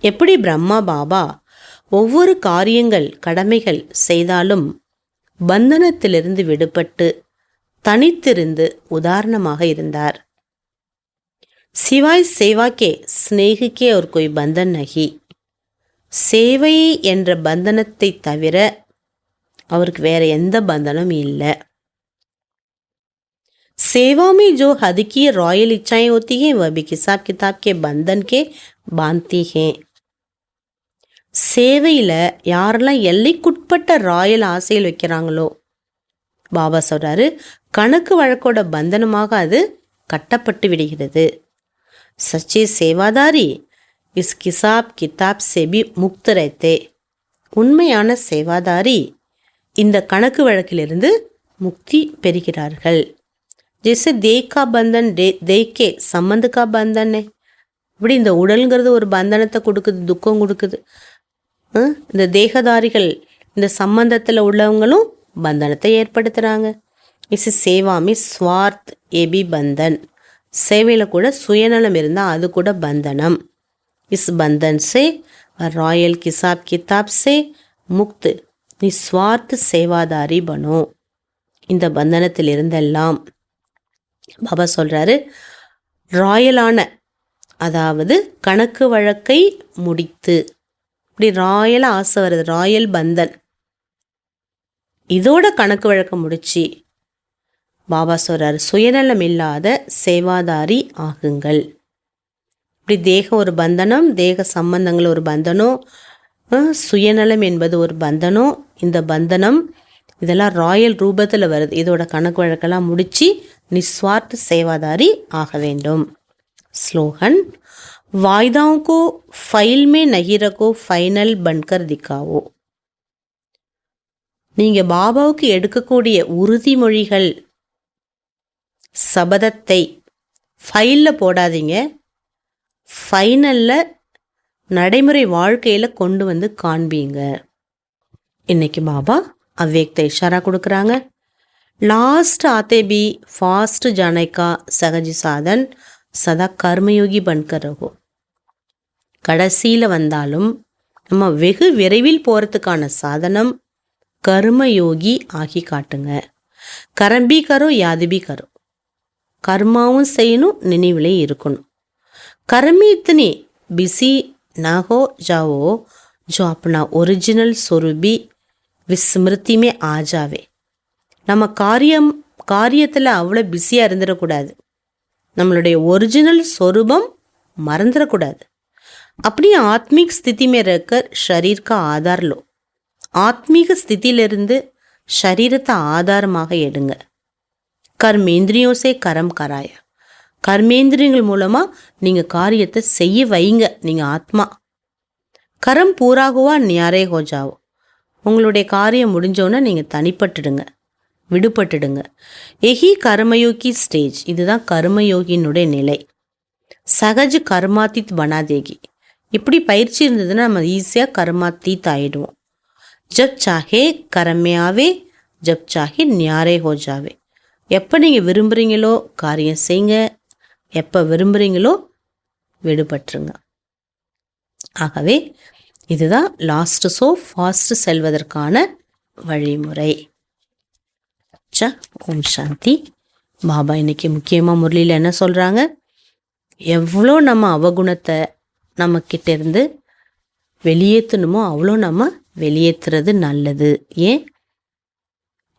எப்படி பிரம்மா பாபா ஒவ்வொரு காரியங்கள் கடமைகள் செய்தாலும் பந்தனத்திலிருந்து விடுபட்டு தனித்திருந்து உதாரணமாக இருந்தார். சிவாய் சேவா கே ஸ்நேஹி கே और कोई बंधन नहीं. சேவை என்ற பந்தனத்தை தவிர அவருக்கு வேற எந்த பந்தனம் இல்லை. सेवा में जो हद की रॉयल इच्छाएं होती हैं वह भी हिसाब किताब के बंधन के बांधती हैं. சேவையில் யாரெல்லாம் எல்லைக்குட்பட்ட ராயல் ஆசையில் வைக்கிறாங்களோ பாபா சொல்றாரு, கணக்கு வழக்கோட பந்தனமாக அது கட்டப்பட்டு விடுகிறது. சச்சே சேவாதாரி இஸ் கிசாப் கிதாப் செபி முக்த ரஹத்தே. உண்மையான சேவாதாரி இந்த கணக்கு வழக்கிலிருந்து முக்தி பெறுகிறார்கள். ஜெய்சே தேக் கா பந்தன் தேக்கே சம்பந்த கா பந்தன். இப்படி இந்த உடல்ங்கிறது ஒரு பந்தனத்தை கொடுக்குது, துக்கம் கொடுக்குது. இந்த தேகதாரிகள் இந்த சம்பந்தத்தில் உள்ளவங்களும் பந்தனத்தை ஏற்படுத்துகிறாங்க. இஸ் சேவாமி ஸ்வார்த் ஏபி பந்தன். சேவையில் கூட சுயநலம் இருந்தால் அது கூட பந்தனம். இஸ் பந்தன் சே ராயல் கிசாப் கிதாப் சே முக்த் நிஸ்வார்த் சேவாதாரி பனோ. இந்த பந்தனத்தில் இருந்தெல்லாம் பாபா சொல்கிறாரு, ராயலான அதாவது கணக்கு வழக்கை முடித்து, இப்படி ராயலாக ஆசை வருது, ராயல் பந்தன், இதோட கணக்கு வழக்கம் முடிச்சு பாபா சொல்கிறார், சுயநலம் இல்லாத சேவாதாரி ஆகுங்கள். இப்படி தேகம் ஒரு பந்தனம், தேக சம்பந்தங்கள் ஒரு பந்தனம், சுயநலம் என்பது ஒரு பந்தனம். இந்த பந்தனம் இதெல்லாம் ராயல் ரூபத்தில் வருது. இதோட கணக்கு வழக்கெல்லாம் முடித்து निस्वार्थ सेवादारी ஆக வேண்டும். ஸ்லோகன், वायदाओं को फाइल में नहीं रखो, फाइनल बनकर दिखाओ. நீங்க பாபாவுக்கு எடுக்கக்கூடிய உறுதிமொழிகள் சபதத்தை ஃபைலில் போடாதீங்க, ஃபைனலில் நடைமுறை வாழ்க்கையில் கொண்டு வந்து காண்பீங்க. இன்னைக்கு பாபா அவ்வியக்த இஷாரா கொடுக்குறாங்க. लास्ट आते भी फास्ट जाने का सहज साधन सदा कर्मयोगी बनकर रहो. கடைசியில் வந்தாலும் நம்ம வெகு விரைவில் போகிறதுக்கான சாதனம் கர்மயோகி ஆகி காட்டுங்க. கரம்பி கரோ யாதுபி கரோ, கர்மாவும் செய்யணும், நினைவிலே இருக்கணும். कर्म इतनी बिजी ना हो जाओ जो अपना ओरिजिनल स्वरूपी विस्मृति में आ जावे. நம்ம காரியத்தில் அவ்வளோ பிஸியாக இருந்துடக்கூடாது, நம்மளுடைய ஒரிஜினல் ஸ்வரூபம் மறந்துடக்கூடாது. அப்படியே ஆத்மீக ஸ்திதி में रहकर शरीर का आधार लो. ஆத்மீக ஸ்திதியிலிருந்து ஷரீரத்தை ஆதாரமாக எடுங்க. கர்மேந்திரியோ சே கரம் கராய, கர்மேந்திரியங்கள் மூலமாக நீங்கள் காரியத்தை செய்ய வைங்க. நீங்கள் ஆத்மா கரம் பூராகுவா நியாரே ஹோ ஜாவோ. உங்களுடைய காரியம் முடிஞ்சோன்னா நீங்கள் தனிப்பட்டுடுங்க, விடுபட்டுடுங்க. எஹி கர்மயோகி ஸ்டேஜ், இதுதான் கர்மயோகியினுடைய நிலை. சகஜ கர்மாத்தீத் பனாதேகி. இப்படி பயிற்சி இருந்ததுன்னா நம்ம ஈஸியாக கர்மாத்தீத் ஆகிடுவோம். ஜப் சாஹே கர்மே ஆவே, ஜப் சாஹே நியாரே ஹோ ஜாவே. எப்போ நீங்கள் விரும்புகிறீங்களோ காரியம் செய்யுங்க, எப்போ விரும்புகிறீங்களோ விடுபட்டுருங்க. ஆகவே இதுதான் லாஸ்ட் ஸோ ஃபாஸ்ட் செல்வதற்கான வழிமுறை. ஓம் சாந்தி. பாபா இன்னைக்கு முக்கியமாக முரளியில் என்ன சொல்கிறாங்க, எவ்வளோ நம்ம அவகுணத்தை நம்மக்கிட்ட இருந்து வெளியேற்றணுமோ அவ்வளோ நம்ம வெளியேற்றுறது நல்லது. ஏன்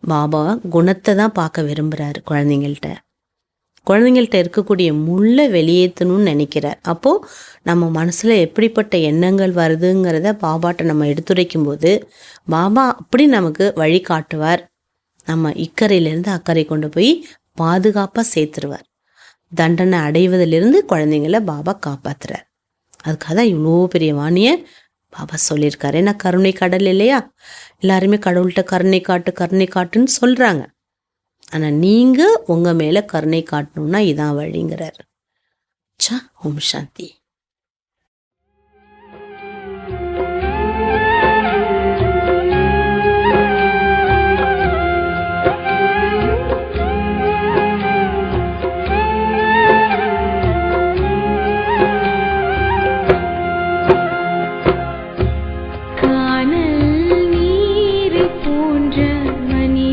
பாபா குணத்தை தான் பார்க்க விரும்புகிறாரு குழந்தைங்கள்ட்ட இருக்கக்கூடிய முள்ளை வெளியேற்றணும்னு நினைக்கிறார். அப்போது நம்ம மனசில் எப்படிப்பட்ட எண்ணங்கள் வருதுங்கிறத பாபாட்ட நம்ம எடுத்துரைக்கும் போது பாபா அப்படி நமக்கு வழி காட்டுவார். நம்ம இக்கரையிலேருந்து அக்கறை கொண்டு போய் பாதுகாப்பாக சேர்த்துருவார். தண்டனை அடைவதிலிருந்து குழந்தைங்கள பாபா காப்பாற்றுறார். அதுக்காக தான் இவ்வளோ பெரிய வாணியை பாபா சொல்லியிருக்காரு. ஏன்னா கருணை கடல் இல்லையா, எல்லாருமே கடவுள்கிட்ட கருணை காட்டுன்னு சொல்கிறாங்க. ஆனால் நீங்கள் உங்கள் மேலே கருணை காட்டணும்னா இதான் வழிங்கிறார். ஓம் சாந்தி. காணல் நீர் போன்ற மணி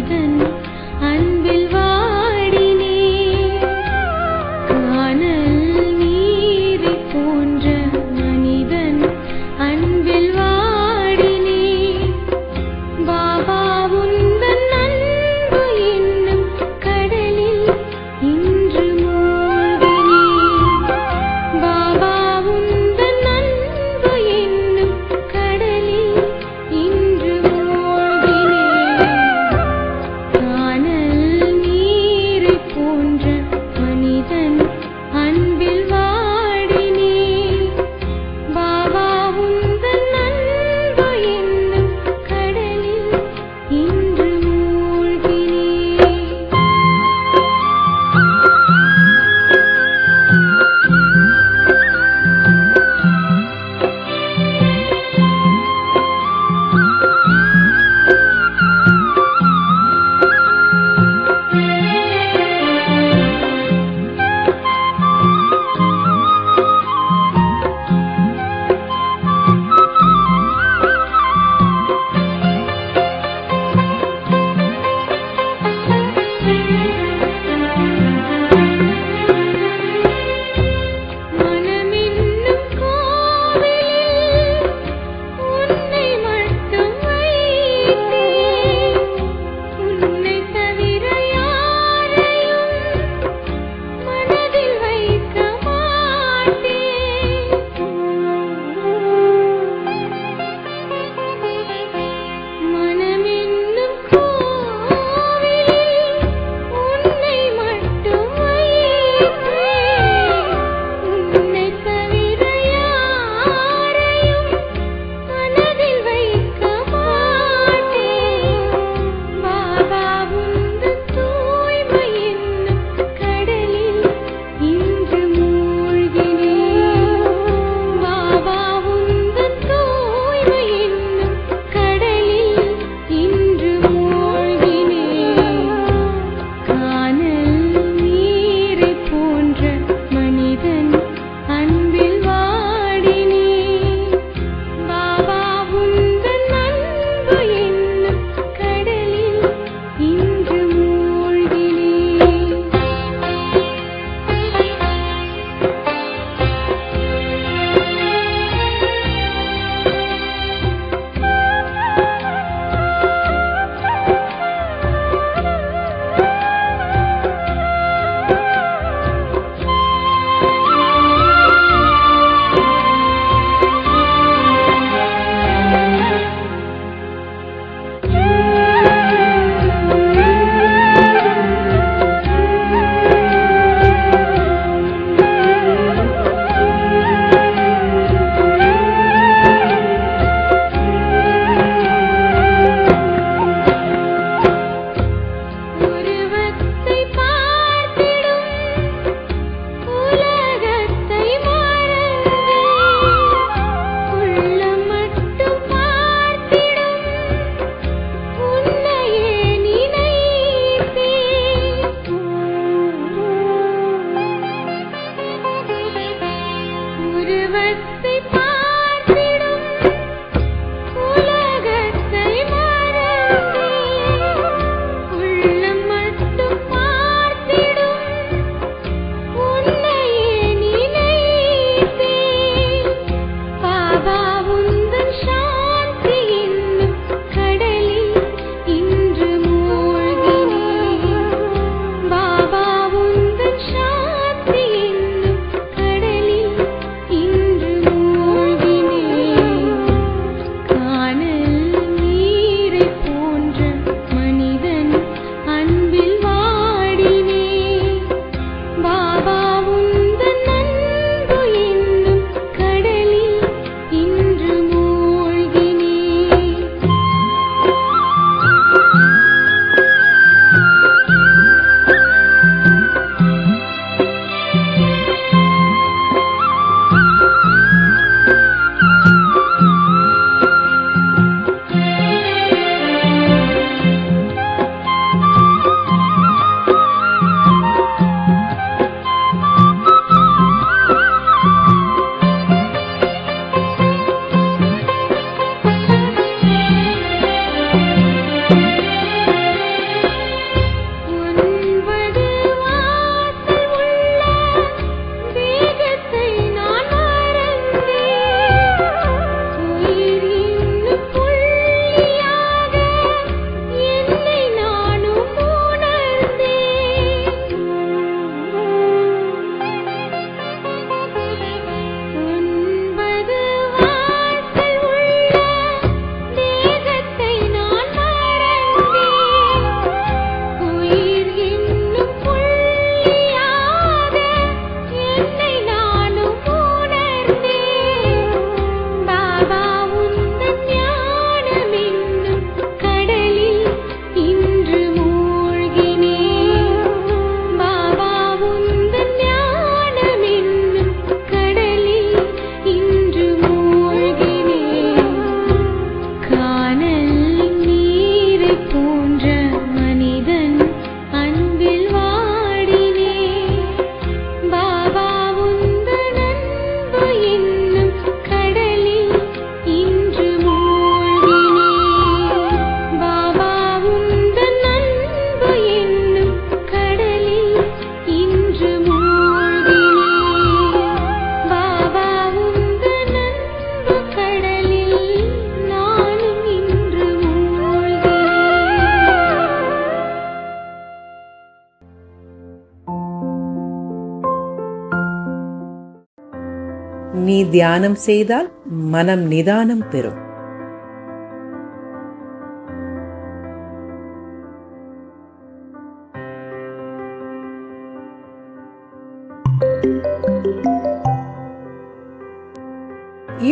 தியானம் செய்தால் மனம் நிதானம் பெறும்.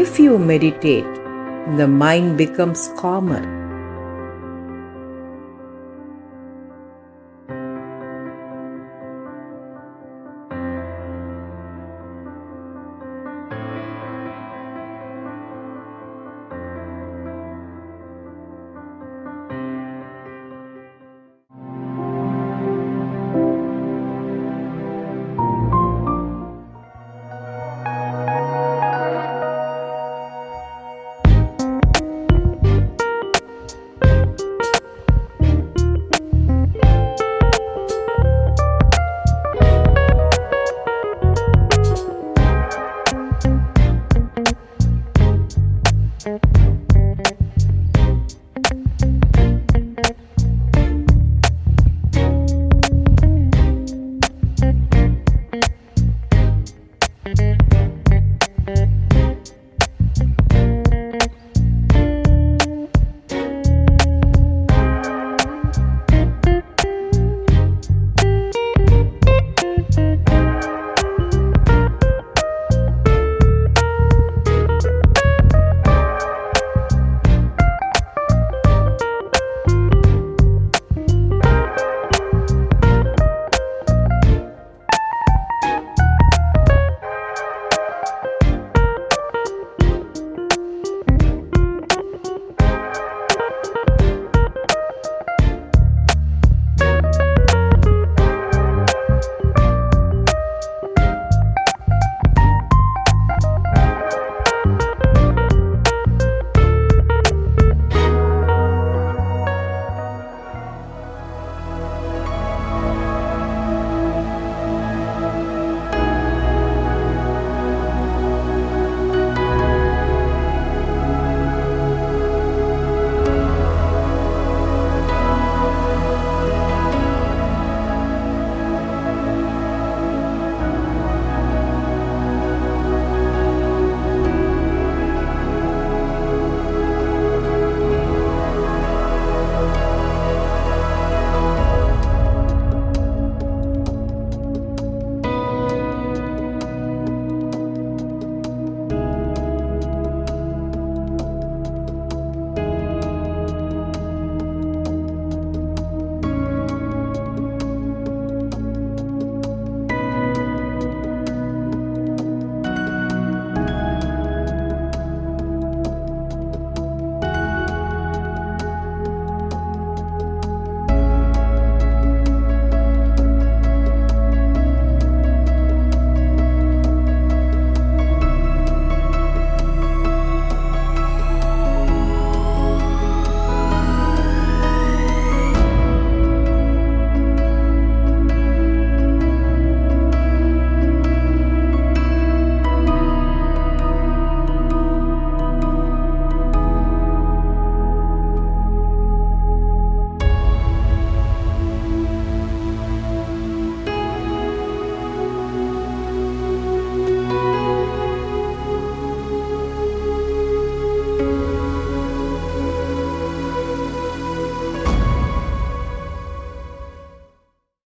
If you meditate, the mind becomes calmer